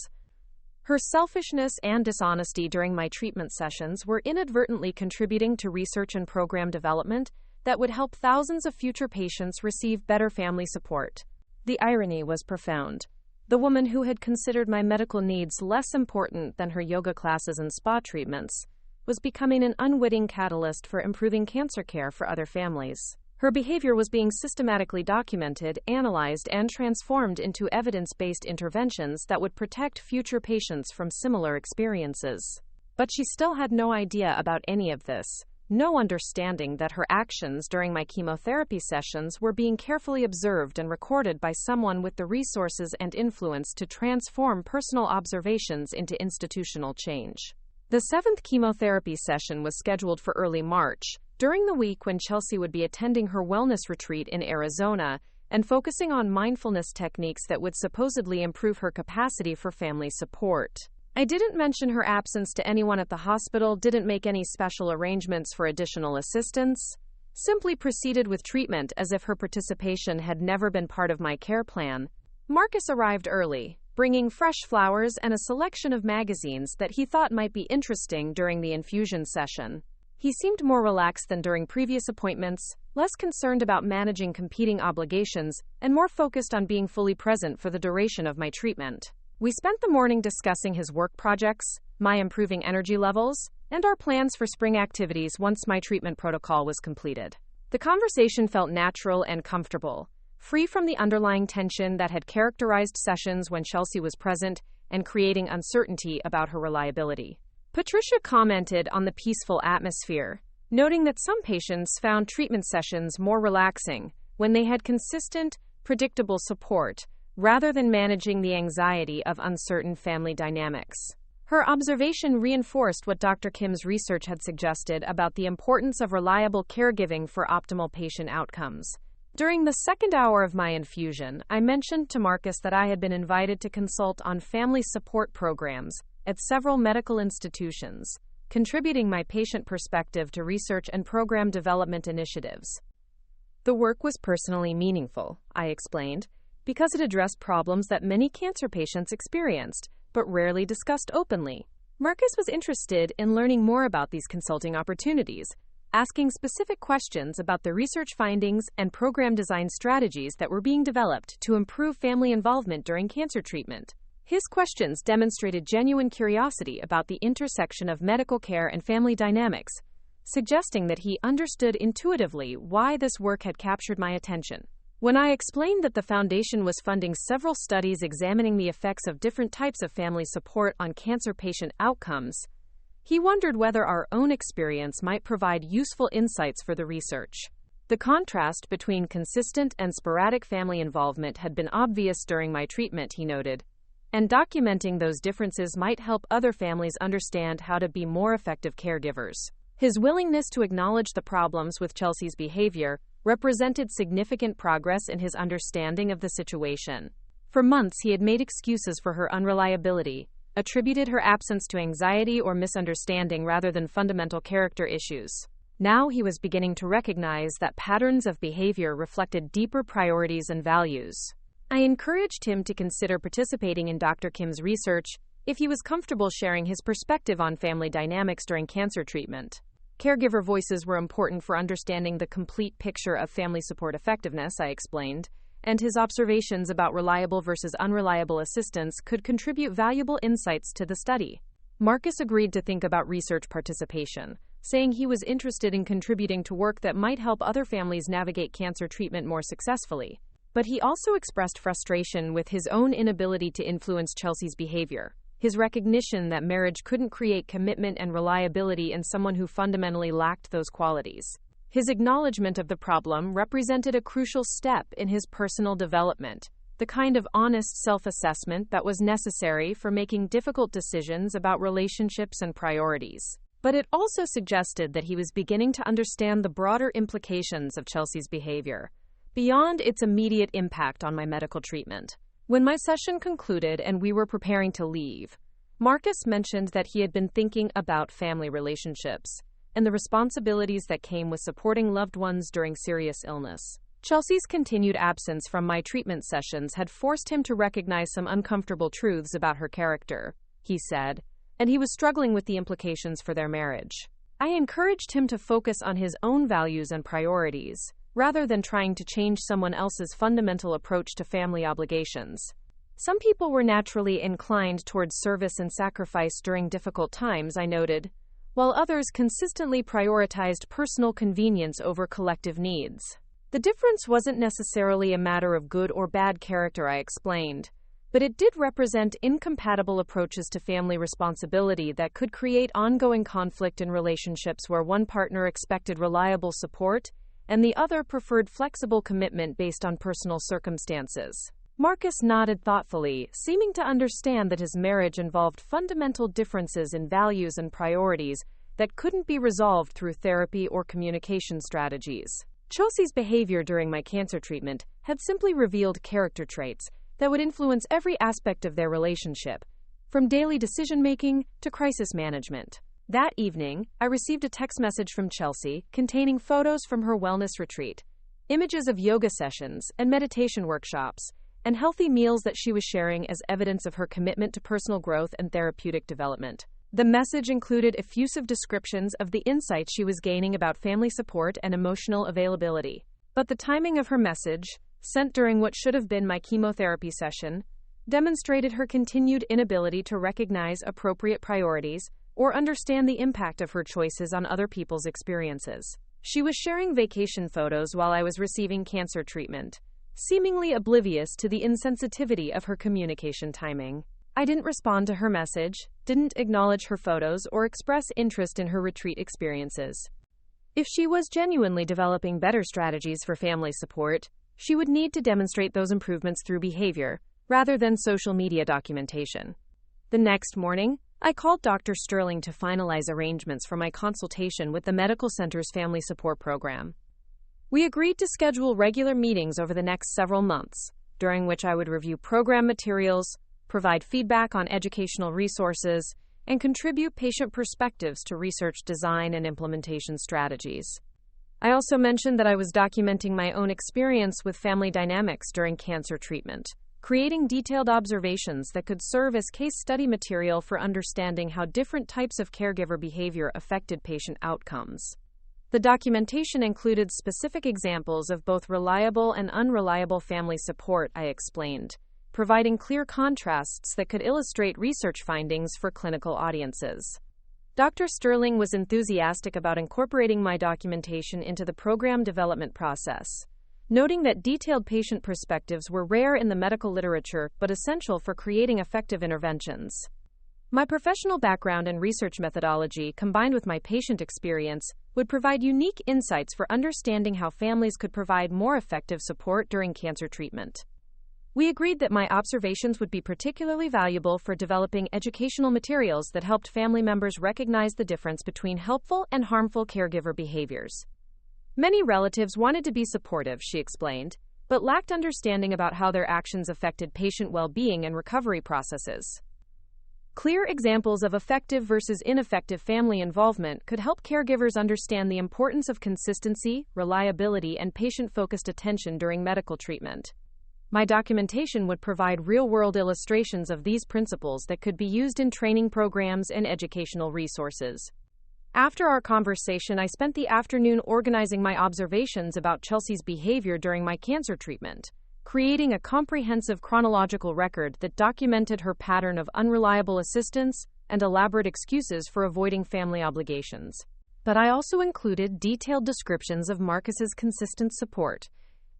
Her selfishness and dishonesty during my treatment sessions were inadvertently contributing to research and program development that would help thousands of future patients receive better family support. The irony was profound. The woman who had considered my medical needs less important than her yoga classes and spa treatments was becoming an unwitting catalyst for improving cancer care for other families. Her behavior was being systematically documented, analyzed, and transformed into evidence-based interventions that would protect future patients from similar experiences. But she still had no idea about any of this. no understanding that her actions during my chemotherapy sessions were being carefully observed and recorded by someone with the resources and influence to transform personal observations into institutional change. The 7th chemotherapy session was scheduled for early March, during the week when Chelsea would be attending her wellness retreat in Arizona and focusing on mindfulness techniques that would supposedly improve her capacity for family support. I didn't mention her absence to anyone at the hospital, didn't make any special arrangements for additional assistance, simply proceeded with treatment as if her participation had never been part of my care plan. Marcus arrived early, bringing fresh flowers and a selection of magazines that he thought might be interesting during the infusion session. He seemed more relaxed than during previous appointments, less concerned about managing competing obligations, and more focused on being fully present for the duration of my treatment. We spent the morning discussing his work projects, my improving energy levels, and our plans for spring activities once my treatment protocol was completed. The conversation felt natural and comfortable, free from the underlying tension that had characterized sessions when Chelsea was present and creating uncertainty about her reliability. Patricia commented on the peaceful atmosphere, noting that some patients found treatment sessions more relaxing when they had consistent, predictable support, rather than managing the anxiety of uncertain family dynamics. Her observation reinforced what Dr. Kim's research had suggested about the importance of reliable caregiving for optimal patient outcomes. During the second hour of my infusion, I mentioned to Marcus that I had been invited to consult on family support programs at several medical institutions, contributing my patient perspective to research and program development initiatives. The work was personally meaningful, I explained, because it addressed problems that many cancer patients experienced, but rarely discussed openly. Marcus was interested in learning more about these consulting opportunities, asking specific questions about the research findings and program design strategies that were being developed to improve family involvement during cancer treatment. His questions demonstrated genuine curiosity about the intersection of medical care and family dynamics, suggesting that he understood intuitively why this work had captured my attention. When I explained that the Foundation was funding several studies examining the effects of different types of family support on cancer patient outcomes, he wondered whether our own experience might provide useful insights for the research. The contrast between consistent and sporadic family involvement had been obvious during my treatment, he noted, and documenting those differences might help other families understand how to be more effective caregivers. His willingness to acknowledge the problems with Chelsea's behavior represented significant progress in his understanding of the situation. For months, he had made excuses for her unreliability, attributed her absence to anxiety or misunderstanding rather than fundamental character issues. Now he was beginning to recognize that patterns of behavior reflected deeper priorities and values. I encouraged him to consider participating in Dr. Kim's research if he was comfortable sharing his perspective on family dynamics during cancer treatment. Caregiver voices were important for understanding the complete picture of family support effectiveness, I explained, and his observations about reliable versus unreliable assistance could contribute valuable insights to the study. Marcus agreed to think about research participation, saying he was interested in contributing to work that might help other families navigate cancer treatment more successfully. But he also expressed frustration with his own inability to influence Chelsea's behavior. His recognition that marriage couldn't create commitment and reliability in someone who fundamentally lacked those qualities. His acknowledgement of the problem represented a crucial step in his personal development, the kind of honest self-assessment that was necessary for making difficult decisions about relationships and priorities. But it also suggested that he was beginning to understand the broader implications of Chelsea's behavior, beyond its immediate impact on my medical treatment. When my session concluded and we were preparing to leave, Marcus mentioned that he had been thinking about family relationships and the responsibilities that came with supporting loved ones during serious illness. Chelsea's continued absence from my treatment sessions had forced him to recognize some uncomfortable truths about her character, he said, and he was struggling with the implications for their marriage. I encouraged him to focus on his own values and priorities, rather than trying to change someone else's fundamental approach to family obligations. Some people were naturally inclined towards service and sacrifice during difficult times, I noted, while others consistently prioritized personal convenience over collective needs. The difference wasn't necessarily a matter of good or bad character, I explained. but it did represent incompatible approaches to family responsibility that could create ongoing conflict in relationships where one partner expected reliable support and the other preferred flexible commitment based on personal circumstances. Marcus nodded thoughtfully, seeming to understand that his marriage involved fundamental differences in values and priorities that couldn't be resolved through therapy or communication strategies. Chelsea's behavior during my cancer treatment had simply revealed character traits that would influence every aspect of their relationship, from daily decision-making to crisis management. That evening, I received a text message from Chelsea containing photos from her wellness retreat, images of yoga sessions and meditation workshops, and healthy meals that she was sharing as evidence of her commitment to personal growth and therapeutic development. The message included effusive descriptions of the insights she was gaining about family support and emotional availability. But the timing of her message, sent during what should have been my chemotherapy session, demonstrated her continued inability to recognize appropriate priorities or understand the impact of her choices on other people's experiences. She was sharing vacation photos while I was receiving cancer treatment, seemingly oblivious to the insensitivity of her communication timing. I didn't respond to her message, didn't acknowledge her photos, or express interest in her retreat experiences. If she was genuinely developing better strategies for family support, she would need to demonstrate those improvements through behavior, rather than social media documentation. The next morning, I called Dr. Sterling to finalize arrangements for my consultation with the medical center's family support program. We agreed to schedule regular meetings over the next several months, during which I would review program materials, provide feedback on educational resources, and contribute patient perspectives to research design and implementation strategies. I also mentioned that I was documenting my own experience with family dynamics during cancer treatment, creating detailed observations that could serve as case study material for understanding how different types of caregiver behavior affected patient outcomes. The documentation included specific examples of both reliable and unreliable family support, I explained, providing clear contrasts that could illustrate research findings for clinical audiences. Dr. Sterling was enthusiastic about incorporating my documentation into the program development process, noting that detailed patient perspectives were rare in the medical literature but essential for creating effective interventions. My professional background and research methodology, combined with my patient experience, would provide unique insights for understanding how families could provide more effective support during cancer treatment. We agreed that my observations would be particularly valuable for developing educational materials that helped family members recognize the difference between helpful and harmful caregiver behaviors. Many relatives wanted to be supportive, she explained, but lacked understanding about how their actions affected patient well-being and recovery processes. Clear examples of effective versus ineffective family involvement could help caregivers understand the importance of consistency, reliability, and patient-focused attention during medical treatment. My documentation would provide real-world illustrations of these principles that could be used in training programs and educational resources. After our conversation, I spent the afternoon organizing my observations about Chelsea's behavior during my cancer treatment, creating a comprehensive chronological record that documented her pattern of unreliable assistance and elaborate excuses for avoiding family obligations. But I also included detailed descriptions of Marcus's consistent support,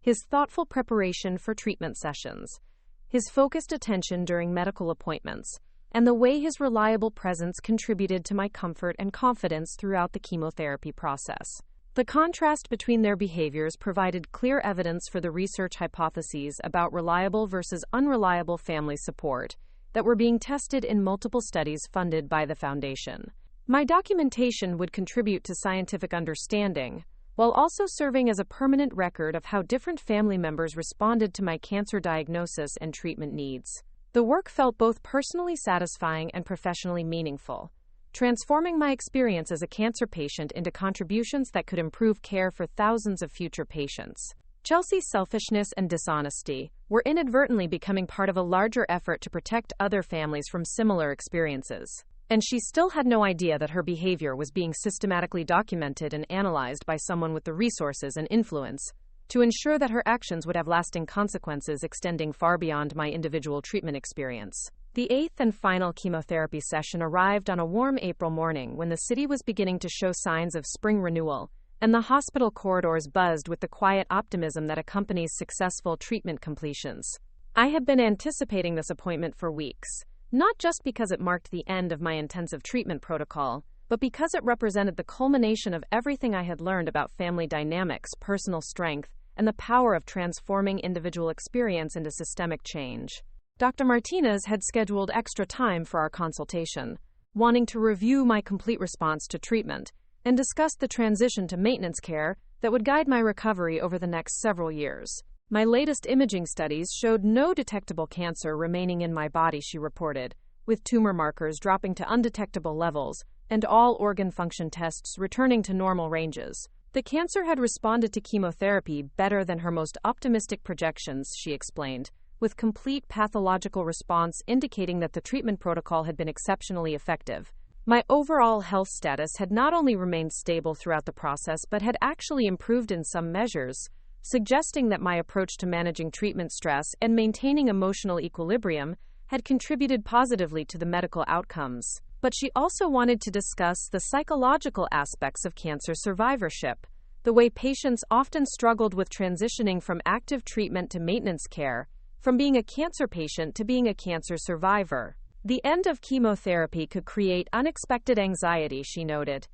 his thoughtful preparation for treatment sessions, his focused attention during medical appointments, and the way his reliable presence contributed to my comfort and confidence throughout the chemotherapy process. The contrast between their behaviors provided clear evidence for the research hypotheses about reliable versus unreliable family support that were being tested in multiple studies funded by the Foundation. My documentation would contribute to scientific understanding, while also serving as a permanent record of how different family members responded to my cancer diagnosis and treatment needs. The work felt both personally satisfying and professionally meaningful, transforming my experience as a cancer patient into contributions that could improve care for thousands of future patients. Chelsea's selfishness and dishonesty were inadvertently becoming part of a larger effort to protect other families from similar experiences. And she still had no idea that her behavior was being systematically documented and analyzed by someone with the resources and influence to ensure that her actions would have lasting consequences extending far beyond my individual treatment experience. The eighth and final chemotherapy session arrived on a warm April morning when the city was beginning to show signs of spring renewal, and the hospital corridors buzzed with the quiet optimism that accompanies successful treatment completions. I had been anticipating this appointment for weeks, not just because it marked the end of my intensive treatment protocol, but because it represented the culmination of everything I had learned about family dynamics, personal strength, and the power of transforming individual experience into systemic change. Dr. Martinez had scheduled extra time for our consultation, wanting to review my complete response to treatment and discuss the transition to maintenance care that would guide my recovery over the next several years. My latest imaging studies showed no detectable cancer remaining in my body, she reported, with tumor markers dropping to undetectable levels and all organ function tests returning to normal ranges. The cancer had responded to chemotherapy better than her most optimistic projections, she explained, with complete pathological response indicating that the treatment protocol had been exceptionally effective. My overall health status had not only remained stable throughout the process but had actually improved in some measures, suggesting that my approach to managing treatment stress and maintaining emotional equilibrium had contributed positively to the medical outcomes. But she also wanted to discuss the psychological aspects of cancer survivorship, the way patients often struggled with transitioning from active treatment to maintenance care, from being a cancer patient to being a cancer survivor. The end of chemotherapy could create unexpected anxiety, she noted,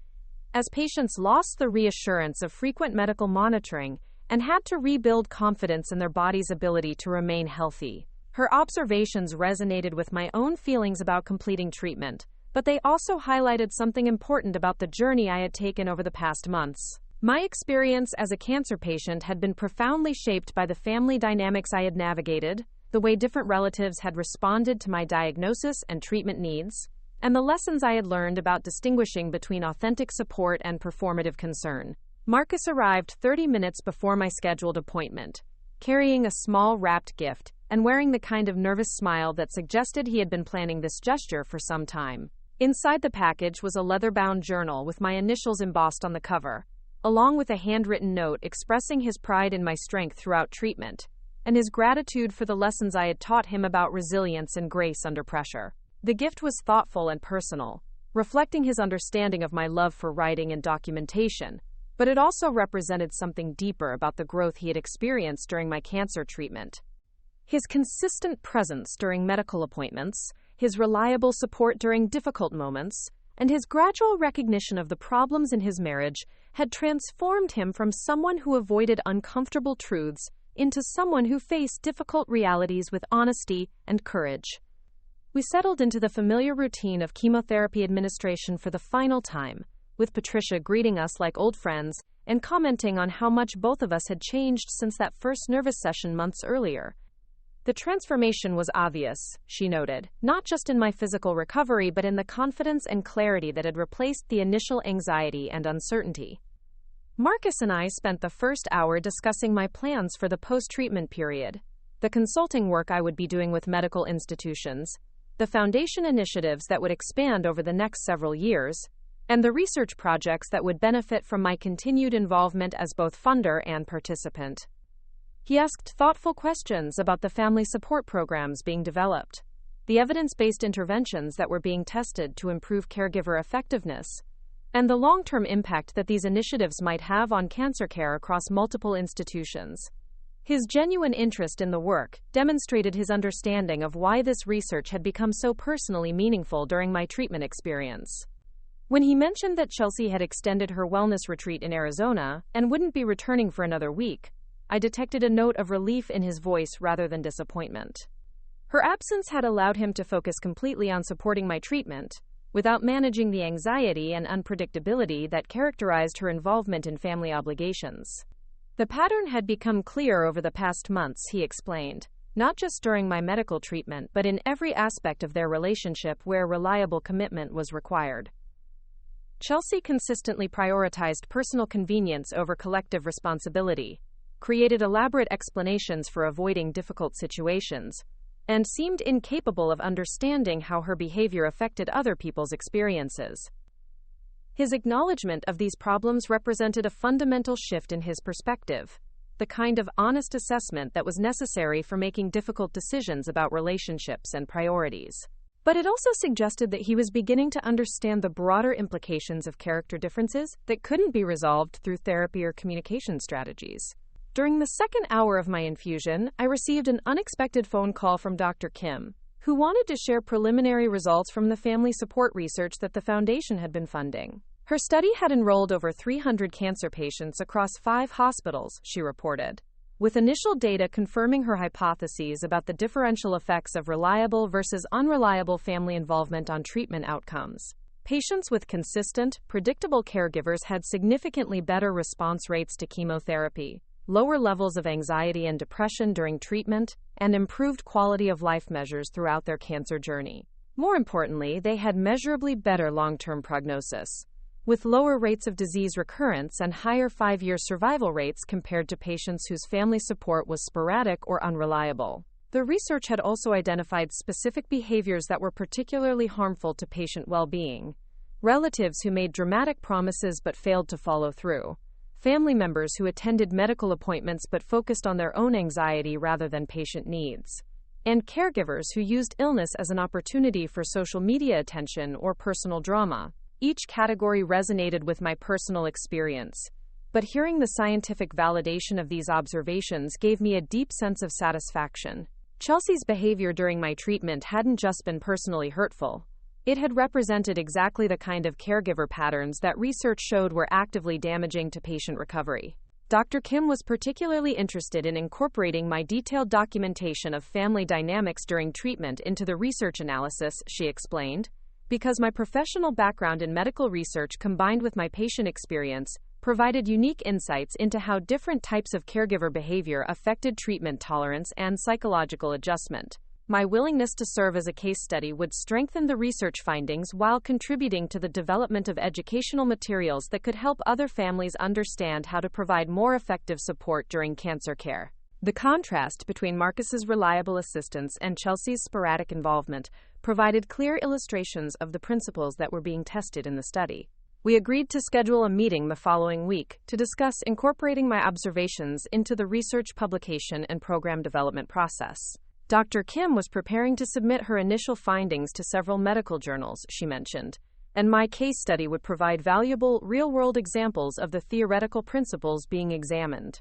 as patients lost the reassurance of frequent medical monitoring and had to rebuild confidence in their body's ability to remain healthy. Her observations resonated with my own feelings about completing treatment, but they also highlighted something important about the journey I had taken over the past months. My experience as a cancer patient had been profoundly shaped by the family dynamics I had navigated, the way different relatives had responded to my diagnosis and treatment needs, and the lessons I had learned about distinguishing between authentic support and performative concern. Marcus arrived 30 minutes before my scheduled appointment, carrying a small wrapped gift and wearing the kind of nervous smile that suggested he had been planning this gesture for some time. Inside the package was a leather-bound journal with my initials embossed on the cover, along with a handwritten note expressing his pride in my strength throughout treatment and his gratitude for the lessons I had taught him about resilience and grace under pressure. The gift was thoughtful and personal, reflecting his understanding of my love for writing and documentation, but it also represented something deeper about the growth he had experienced during my cancer treatment. His consistent presence during medical appointments, his reliable support during difficult moments, and his gradual recognition of the problems in his marriage had transformed him from someone who avoided uncomfortable truths into someone who faced difficult realities with honesty and courage. We settled into the familiar routine of chemotherapy administration for the final time, with Patricia greeting us like old friends and commenting on how much both of us had changed since that first nervous session months earlier. The transformation was obvious, she noted, not just in my physical recovery but in the confidence and clarity that had replaced the initial anxiety and uncertainty. Marcus and I spent the first hour discussing my plans for the post-treatment period, the consulting work I would be doing with medical institutions, the foundation initiatives that would expand over the next several years, and the research projects that would benefit from my continued involvement as both funder and participant. He asked thoughtful questions about the family support programs being developed, the evidence-based interventions that were being tested to improve caregiver effectiveness, and the long-term impact that these initiatives might have on cancer care across multiple institutions. His genuine interest in the work demonstrated his understanding of why this research had become so personally meaningful during my treatment experience. When he mentioned that Chelsea had extended her wellness retreat in Arizona and wouldn't be returning for another week, I detected a note of relief in his voice rather than disappointment. Her absence had allowed him to focus completely on supporting my treatment, without managing the anxiety and unpredictability that characterized her involvement in family obligations. The pattern had become clear over the past months, he explained, not just during my medical treatment but in every aspect of their relationship where reliable commitment was required. Chelsea consistently prioritized personal convenience over collective responsibility, created elaborate explanations for avoiding difficult situations, and seemed incapable of understanding how her behavior affected other people's experiences. His acknowledgement of these problems represented a fundamental shift in his perspective, the kind of honest assessment that was necessary for making difficult decisions about relationships and priorities. But it also suggested that he was beginning to understand the broader implications of character differences that couldn't be resolved through therapy or communication strategies. During the second hour of my infusion, I received an unexpected phone call from Dr. Kim, who wanted to share preliminary results from the family support research that the foundation had been funding. Her study had enrolled over 300 cancer patients across 5 hospitals, she reported, with initial data confirming her hypotheses about the differential effects of reliable versus unreliable family involvement on treatment outcomes. Patients with consistent, predictable caregivers had significantly better response rates to chemotherapy, lower levels of anxiety and depression during treatment, and improved quality of life measures throughout their cancer journey. More importantly, they had measurably better long-term prognosis, with lower rates of disease recurrence and higher 5-year survival rates compared to patients whose family support was sporadic or unreliable. The research had also identified specific behaviors that were particularly harmful to patient well-being: relatives who made dramatic promises but failed to follow through, family members who attended medical appointments but focused on their own anxiety rather than patient needs, and caregivers who used illness as an opportunity for social media attention or personal drama. Each category resonated with my personal experience, but hearing the scientific validation of these observations gave me a deep sense of satisfaction. Chelsea's behavior during my treatment hadn't just been personally hurtful. It had represented exactly the kind of caregiver patterns that research showed were actively damaging to patient recovery. Dr. Kim was particularly interested in incorporating my detailed documentation of family dynamics during treatment into the research analysis, she explained, because my professional background in medical research combined with my patient experience provided unique insights into how different types of caregiver behavior affected treatment tolerance and psychological adjustment. My willingness to serve as a case study would strengthen the research findings while contributing to the development of educational materials that could help other families understand how to provide more effective support during cancer care. The contrast between Marcus's reliable assistance and Chelsea's sporadic involvement provided clear illustrations of the principles that were being tested in the study. We agreed to schedule a meeting the following week to discuss incorporating my observations into the research publication and program development process. Dr. Kim was preparing to submit her initial findings to several medical journals, she mentioned, and my case study would provide valuable, real-world examples of the theoretical principles being examined.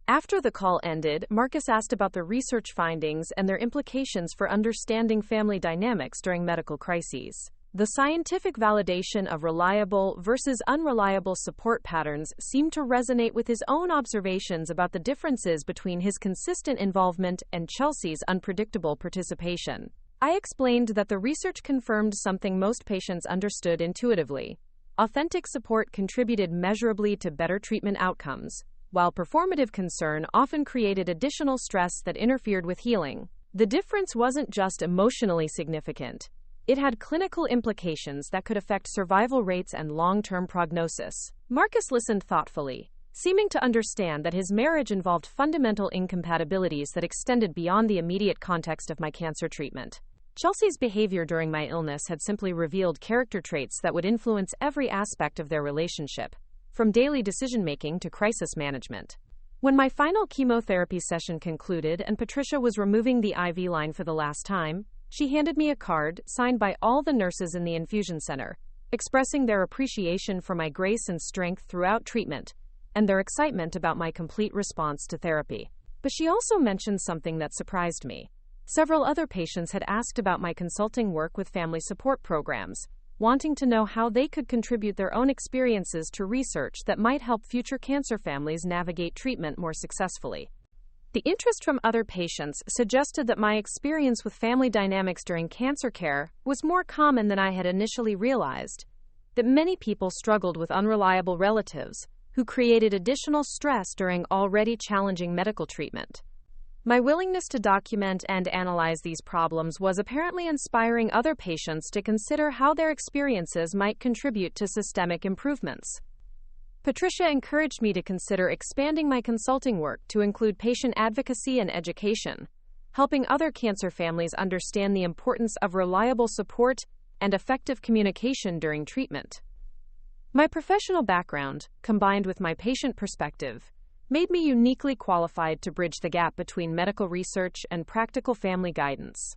After the call ended, Marcus asked about the research findings and their implications for understanding family dynamics during medical crises. The scientific validation of reliable versus unreliable support patterns seemed to resonate with his own observations about the differences between his consistent involvement and Chelsea's unpredictable participation. I explained that the research confirmed something most patients understood intuitively. Authentic support contributed measurably to better treatment outcomes, while performative concern often created additional stress that interfered with healing. The difference wasn't just emotionally significant. It had clinical implications that could affect survival rates and long-term prognosis. Marcus listened thoughtfully, seeming to understand that his marriage involved fundamental incompatibilities that extended beyond the immediate context of my cancer treatment. Chelsea's behavior during my illness had simply revealed character traits that would influence every aspect of their relationship, from daily decision-making to crisis management. When my final chemotherapy session concluded and Patricia was removing the IV line for the last time, she handed me a card signed by all the nurses in the infusion center, expressing their appreciation for my grace and strength throughout treatment, and their excitement about my complete response to therapy. But she also mentioned something that surprised me. Several other patients had asked about my consulting work with family support programs, wanting to know how they could contribute their own experiences to research that might help future cancer families navigate treatment more successfully. The interest from other patients suggested that my experience with family dynamics during cancer care was more common than I had initially realized, that many people struggled with unreliable relatives who created additional stress during already challenging medical treatment. My willingness to document and analyze these problems was apparently inspiring other patients to consider how their experiences might contribute to systemic improvements. Patricia encouraged me to consider expanding my consulting work to include patient advocacy and education, helping other cancer families understand the importance of reliable support and effective communication during treatment. My professional background, combined with my patient perspective, made me uniquely qualified to bridge the gap between medical research and practical family guidance.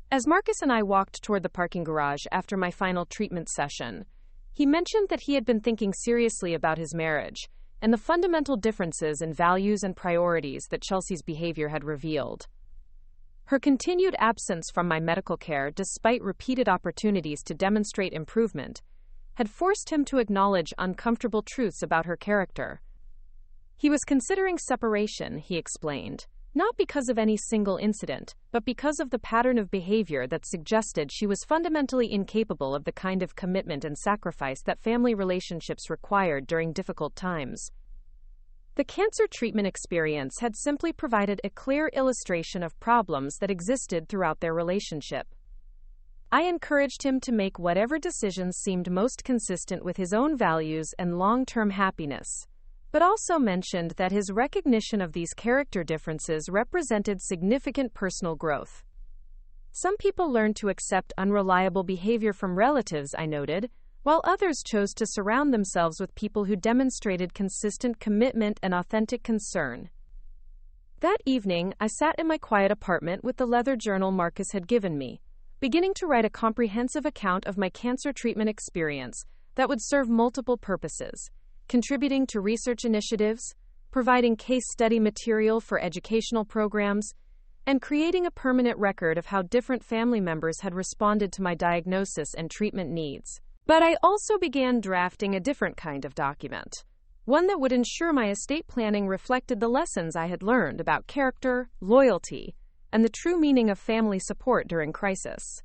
As Marcus and I walked toward the parking garage after my final treatment session, he mentioned that he had been thinking seriously about his marriage and the fundamental differences in values and priorities that Chelsea's behavior had revealed. Her continued absence from my medical care, despite repeated opportunities to demonstrate improvement, had forced him to acknowledge uncomfortable truths about her character. He was considering separation, he explained, not because of any single incident, but because of the pattern of behavior that suggested she was fundamentally incapable of the kind of commitment and sacrifice that family relationships required during difficult times. The cancer treatment experience had simply provided a clear illustration of problems that existed throughout their relationship. I encouraged him to make whatever decisions seemed most consistent with his own values and long-term happiness, but also mentioned that his recognition of these character differences represented significant personal growth. Some people learned to accept unreliable behavior from relatives, I noted, while others chose to surround themselves with people who demonstrated consistent commitment and authentic concern. That evening, I sat in my quiet apartment with the leather journal Marcus had given me, beginning to write a comprehensive account of my cancer treatment experience that would serve multiple purposes: contributing to research initiatives, providing case study material for educational programs, and creating a permanent record of how different family members had responded to my diagnosis and treatment needs. But I also began drafting a different kind of document, one that would ensure my estate planning reflected the lessons I had learned about character, loyalty, and the true meaning of family support during crisis.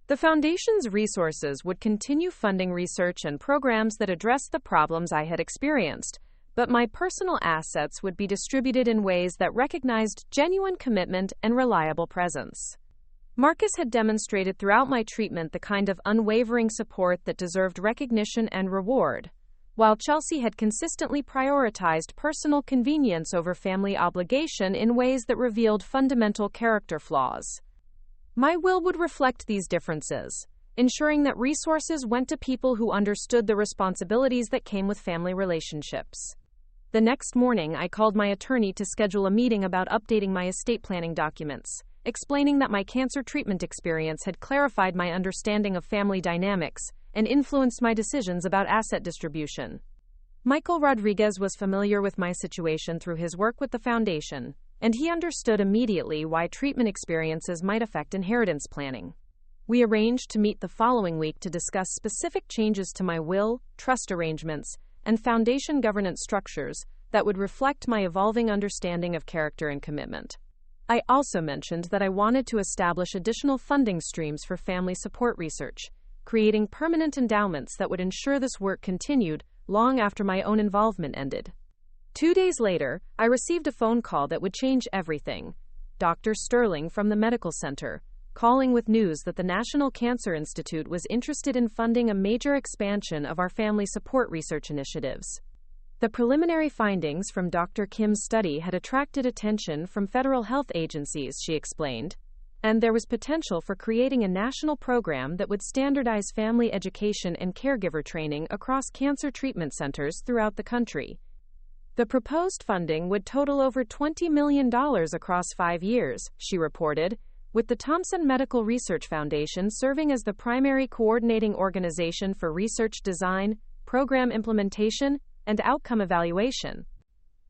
The Foundation's resources would continue funding research and programs that addressed the problems I had experienced, but my personal assets would be distributed in ways that recognized genuine commitment and reliable presence. Marcus had demonstrated throughout my treatment the kind of unwavering support that deserved recognition and reward, while Chelsea had consistently prioritized personal convenience over family obligation in ways that revealed fundamental character flaws. My will would reflect these differences, ensuring that resources went to people who understood the responsibilities that came with family relationships. The next morning, I called my attorney to schedule a meeting about updating my estate planning documents, explaining that my cancer treatment experience had clarified my understanding of family dynamics and influenced my decisions about asset distribution. Michael Rodriguez was familiar with my situation through his work with the Foundation, and he understood immediately why treatment experiences might affect inheritance planning. We arranged to meet the following week to discuss specific changes to my will, trust arrangements, and Foundation governance structures that would reflect my evolving understanding of character and commitment. I also mentioned that I wanted to establish additional funding streams for family support research, creating permanent endowments that would ensure this work continued long after my own involvement ended. 2 days later, I received a phone call that would change everything. Dr. Sterling from the medical center, calling with news that the National Cancer Institute was interested in funding a major expansion of our family support research initiatives. The preliminary findings from Dr. Kim's study had attracted attention from federal health agencies, she explained, and there was potential for creating a national program that would standardize family education and caregiver training across cancer treatment centers throughout the country. The proposed funding would total over $20 million across 5 years, she reported, with the Thompson Medical Research Foundation serving as the primary coordinating organization for research design, program implementation, and outcome evaluation.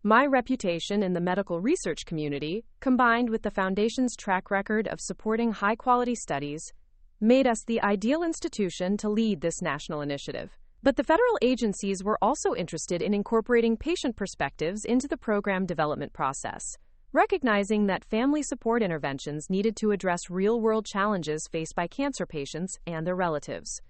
My reputation in the medical research community, combined with the Foundation's track record of supporting high-quality studies, made us the ideal institution to lead this national initiative. But the federal agencies were also interested in incorporating patient perspectives into the program development process, recognizing that family support interventions needed to address real-world challenges faced by cancer patients and their relatives.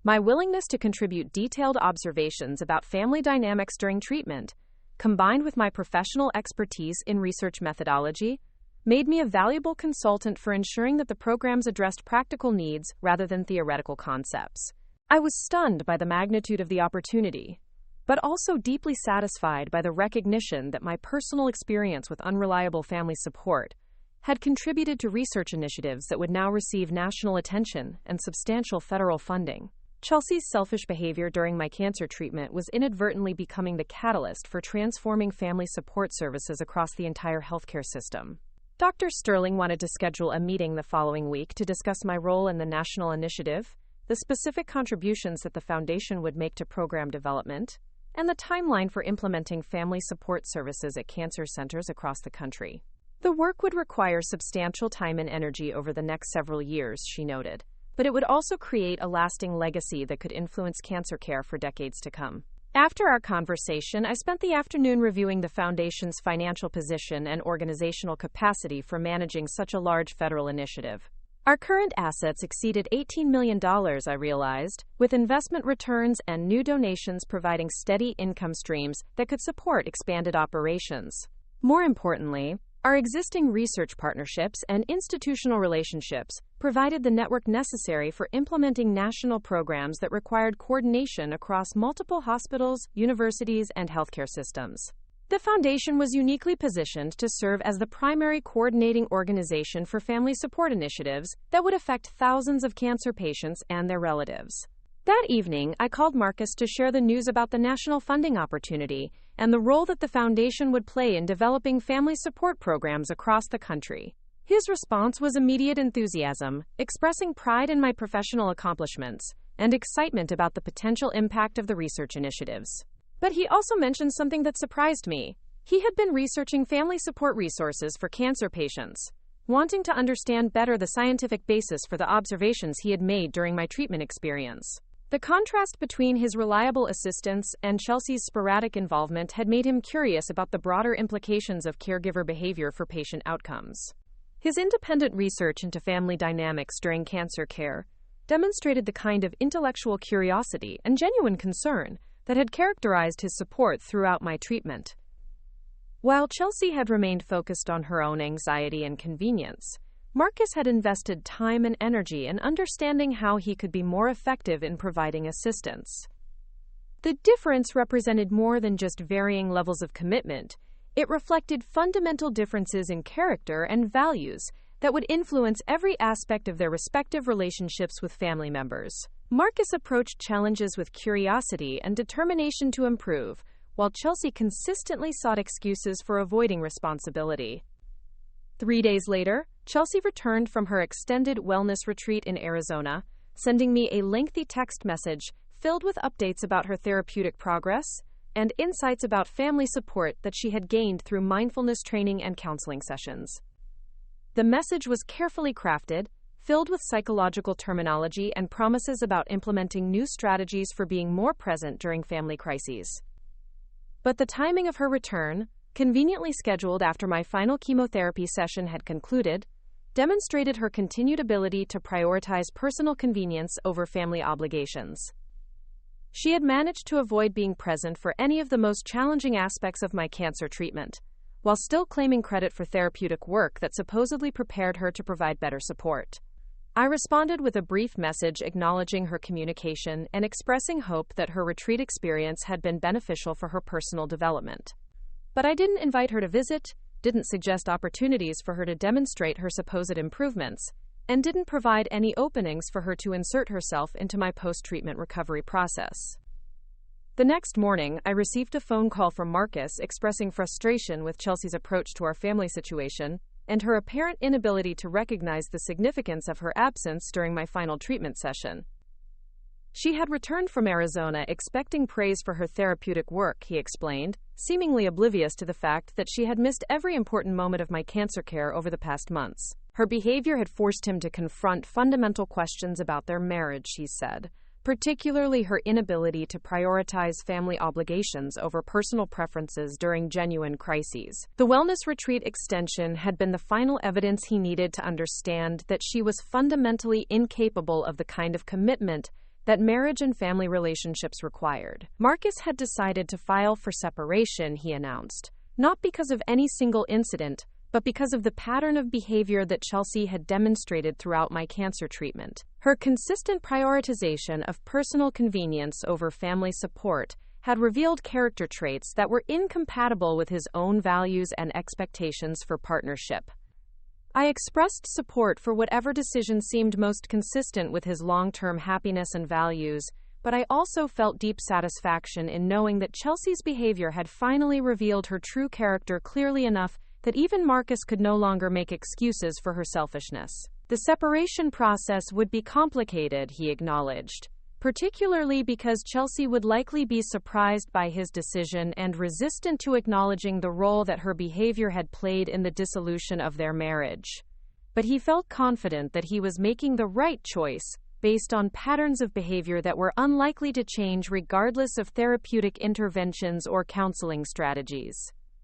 My willingness to contribute detailed observations about family dynamics during treatment, combined with my professional expertise in research methodology, made me a valuable consultant for ensuring that the programs addressed practical needs rather than theoretical concepts. I was stunned by the magnitude of the opportunity, but also deeply satisfied by the recognition that my personal experience with unreliable family support had contributed to research initiatives that would now receive national attention and substantial federal funding. Chelsea's selfish behavior during my cancer treatment was inadvertently becoming the catalyst for transforming family support services across the entire healthcare system. Dr. Sterling wanted to schedule a meeting the following week to discuss my role in the national initiative, the specific contributions that the Foundation would make to program development, and the timeline for implementing family support services at cancer centers across the country. The work would require substantial time and energy over the next several years, she noted, but it would also create a lasting legacy that could influence cancer care for decades to come. After our conversation, I spent the afternoon reviewing the Foundation's financial position and organizational capacity for managing such a large federal initiative. Our current assets exceeded $18 million, I realized, with investment returns and new donations providing steady income streams that could support expanded operations. More importantly, our existing research partnerships and institutional relationships provided the network necessary for implementing national programs that required coordination across multiple hospitals, universities, and healthcare systems. The Foundation was uniquely positioned to serve as the primary coordinating organization for family support initiatives that would affect thousands of cancer patients and their relatives. That evening, I called Marcus to share the news about the national funding opportunity and the role that the Foundation would play in developing family support programs across the country. His response was immediate enthusiasm, expressing pride in my professional accomplishments and excitement about the potential impact of the research initiatives. But he also mentioned something that surprised me. He had been researching family support resources for cancer patients, wanting to understand better the scientific basis for the observations he had made during my treatment experience. The contrast between his reliable assistance and Chelsea's sporadic involvement had made him curious about the broader implications of caregiver behavior for patient outcomes. His independent research into family dynamics during cancer care demonstrated the kind of intellectual curiosity and genuine concern that had characterized his support throughout my treatment. While Chelsea had remained focused on her own anxiety and convenience, Marcus had invested time and energy in understanding how he could be more effective in providing assistance. The difference represented more than just varying levels of commitment. It reflected fundamental differences in character and values that would influence every aspect of their respective relationships with family members. Marcus approached challenges with curiosity and determination to improve, while Chelsea consistently sought excuses for avoiding responsibility. 3 days later, Chelsea returned from her extended wellness retreat in Arizona, sending me a lengthy text message filled with updates about her therapeutic progress and insights about family support that she had gained through mindfulness training and counseling sessions. The message was carefully crafted, filled with psychological terminology and promises about implementing new strategies for being more present during family crises. But the timing of her return, conveniently scheduled after my final chemotherapy session had concluded, demonstrated her continued ability to prioritize personal convenience over family obligations. She had managed to avoid being present for any of the most challenging aspects of my cancer treatment, while still claiming credit for therapeutic work that supposedly prepared her to provide better support. I responded with a brief message acknowledging her communication and expressing hope that her retreat experience had been beneficial for her personal development. But I didn't invite her to visit, didn't suggest opportunities for her to demonstrate her supposed improvements, and didn't provide any openings for her to insert herself into my post-treatment recovery process. The next morning, I received a phone call from Marcus expressing frustration with Chelsea's approach to our family situation and her apparent inability to recognize the significance of her absence during my final treatment session. She had returned from Arizona expecting praise for her therapeutic work, he explained, seemingly oblivious to the fact that she had missed every important moment of my cancer care over the past months. Her behavior had forced him to confront fundamental questions about their marriage, he said, particularly her inability to prioritize family obligations over personal preferences during genuine crises. The wellness retreat extension had been the final evidence he needed to understand that she was fundamentally incapable of the kind of commitment that marriage and family relationships required. Marcus had decided to file for separation, he announced, not because of any single incident, but because of the pattern of behavior that Chelsea had demonstrated throughout my cancer treatment. Her consistent prioritization of personal convenience over family support had revealed character traits that were incompatible with his own values and expectations for partnership. I expressed support for whatever decision seemed most consistent with his long-term happiness and values, but I also felt deep satisfaction in knowing that Chelsea's behavior had finally revealed her true character clearly enough that even Marcus could no longer make excuses for her selfishness. The separation process would be complicated, he acknowledged, particularly because Chelsea would likely be surprised by his decision and resistant to acknowledging the role that her behavior had played in the dissolution of their marriage. But he felt confident that he was making the right choice, based on patterns of behavior that were unlikely to change regardless of therapeutic interventions or counseling strategies.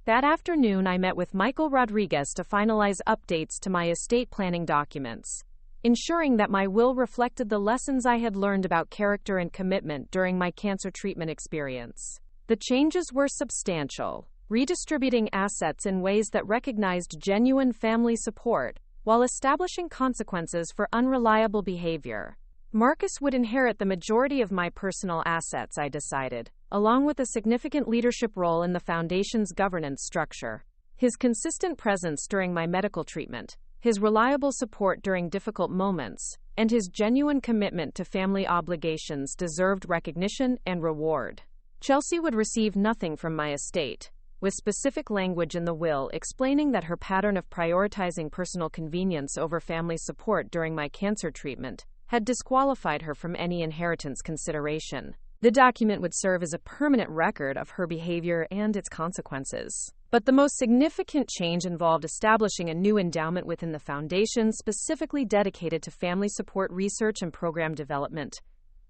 That afternoon, I met with Michael Rodriguez to finalize updates to my estate planning documents, ensuring that my will reflected the lessons I had learned about character and commitment during my cancer treatment experience. The changes were substantial, redistributing assets in ways that recognized genuine family support, while establishing consequences for unreliable behavior. Marcus would inherit the majority of my personal assets, I decided, along with a significant leadership role in the foundation's governance structure. His consistent presence during my medical treatment, his reliable support during difficult moments, and his genuine commitment to family obligations deserved recognition and reward. Chelsea would receive nothing from my estate, with specific language in the will explaining that her pattern of prioritizing personal convenience over family support during my cancer treatment had disqualified her from any inheritance consideration. The document would serve as a permanent record of her behavior and its consequences. But the most significant change involved establishing a new endowment within the foundation specifically dedicated to family support research and program development,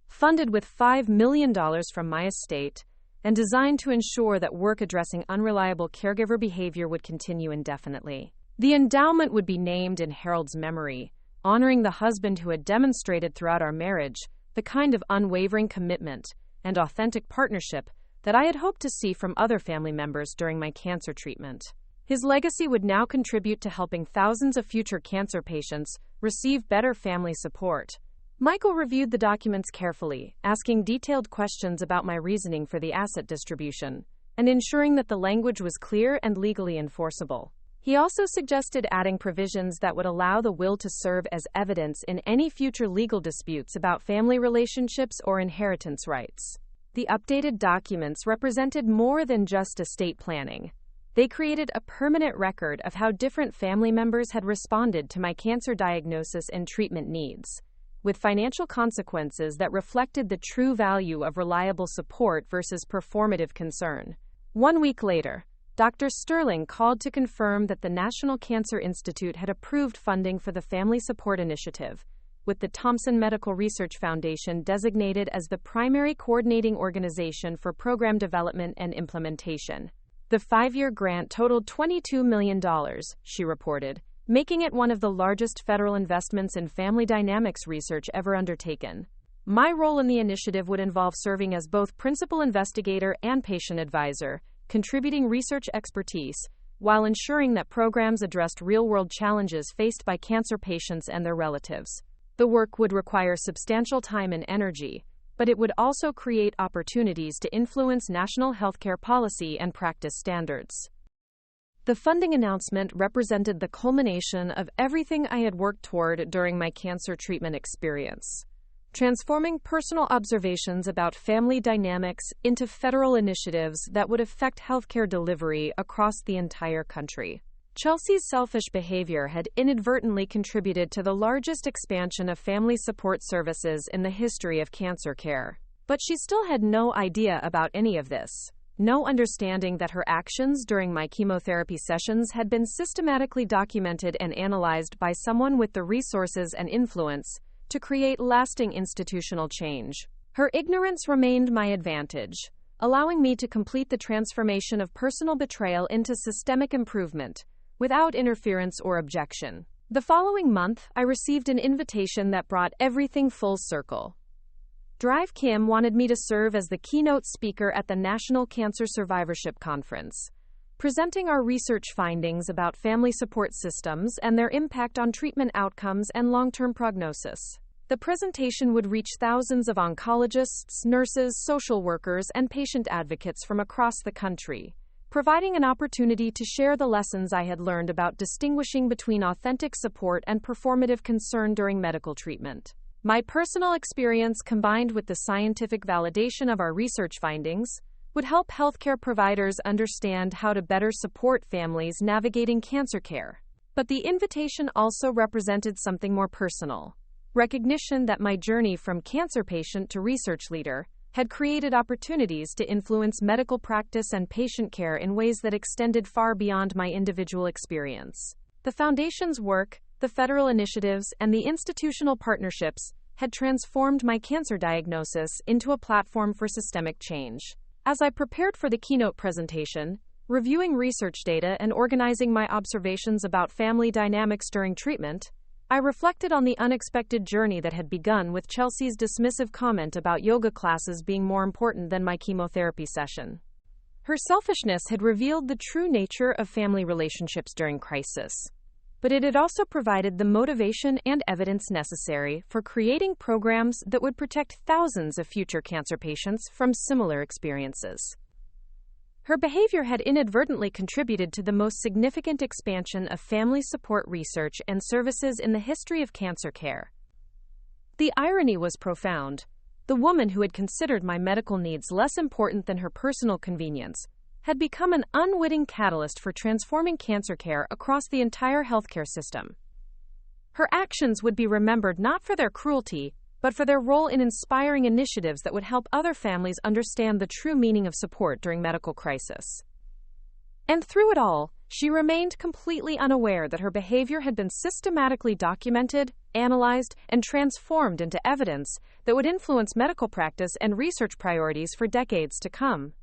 funded with $5 million from my estate, and designed to ensure that work addressing unreliable caregiver behavior would continue indefinitely. The endowment would be named in Harold's memory, honoring the husband who had demonstrated throughout our marriage the kind of unwavering commitment and authentic partnership that I had hoped to see from other family members during my cancer treatment. His legacy would now contribute to helping thousands of future cancer patients receive better family support. Michael reviewed the documents carefully, asking detailed questions about my reasoning for the asset distribution, and ensuring that the language was clear and legally enforceable. He also suggested adding provisions that would allow the will to serve as evidence in any future legal disputes about family relationships or inheritance rights. The updated documents represented more than just estate planning. They created a permanent record of how different family members had responded to my cancer diagnosis and treatment needs, with financial consequences that reflected the true value of reliable support versus performative concern. 1 week later, Dr. Sterling called to confirm that the National Cancer Institute had approved funding for the Family Support Initiative, with the Thompson Medical Research Foundation designated as the primary coordinating organization for program development and implementation. The 5-year grant totaled $22 million, she reported, making it one of the largest federal investments in family dynamics research ever undertaken. My role in the initiative would involve serving as both principal investigator and patient advisor, contributing research expertise, while ensuring that programs addressed real-world challenges faced by cancer patients and their relatives. The work would require substantial time and energy, but it would also create opportunities to influence national healthcare policy and practice standards. The funding announcement represented the culmination of everything I had worked toward during my cancer treatment experience, transforming personal observations about family dynamics into federal initiatives that would affect healthcare delivery across the entire country. Chelsea's selfish behavior had inadvertently contributed to the largest expansion of family support services in the history of cancer care. But she still had no idea about any of this. No understanding that her actions during my chemotherapy sessions had been systematically documented and analyzed by someone with the resources and influence to create lasting institutional change. Her ignorance remained my advantage, allowing me to complete the transformation of personal betrayal into systemic improvement, without interference or objection. The following month, I received an invitation that brought everything full circle. Drive Kim wanted me to serve as the keynote speaker at the National Cancer Survivorship Conference, presenting our research findings about family support systems and their impact on treatment outcomes and long-term prognosis. The presentation would reach thousands of oncologists, nurses, social workers, and patient advocates from across the country, providing an opportunity to share the lessons I had learned about distinguishing between authentic support and performative concern during medical treatment. My personal experience, combined with the scientific validation of our research findings, would help healthcare providers understand how to better support families navigating cancer care. But the invitation also represented something more personal. Recognition that my journey from cancer patient to research leader had created opportunities to influence medical practice and patient care in ways that extended far beyond my individual experience. The Foundation's work, the federal initiatives, and the institutional partnerships had transformed my cancer diagnosis into a platform for systemic change. As I prepared for the keynote presentation, reviewing research data and organizing my observations about family dynamics during treatment, I reflected on the unexpected journey that had begun with Chelsea's dismissive comment about yoga classes being more important than my chemotherapy session. Her selfishness had revealed the true nature of family relationships during crisis, but it had also provided the motivation and evidence necessary for creating programs that would protect thousands of future cancer patients from similar experiences. Her behavior had inadvertently contributed to the most significant expansion of family support research and services in the history of cancer care. The irony was profound. The woman who had considered my medical needs less important than her personal convenience had become an unwitting catalyst for transforming cancer care across the entire healthcare system. Her actions would be remembered not for their cruelty, but for their role in inspiring initiatives that would help other families understand the true meaning of support during medical crisis. And through it all, she remained completely unaware that her behavior had been systematically documented, analyzed, and transformed into evidence that would influence medical practice and research priorities for decades to come.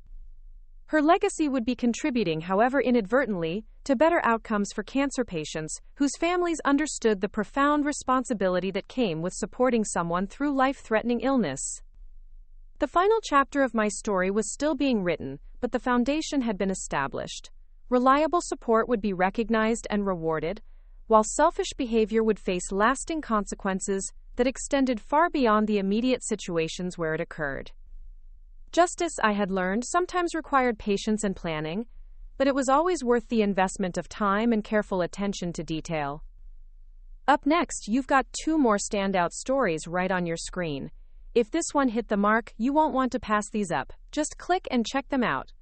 Her legacy would be contributing, however inadvertently, to better outcomes for cancer patients whose families understood the profound responsibility that came with supporting someone through life-threatening illness. The final chapter of my story was still being written, but the foundation had been established. Reliable support would be recognized and rewarded, while selfish behavior would face lasting consequences that extended far beyond the immediate situations where it occurred. Justice, I had learned, sometimes required patience and planning, but it was always worth the investment of time and careful attention to detail. Up next, you've got 2 more standout stories right on your screen. If this one hit the mark, you won't want to pass these up. Just click and check them out.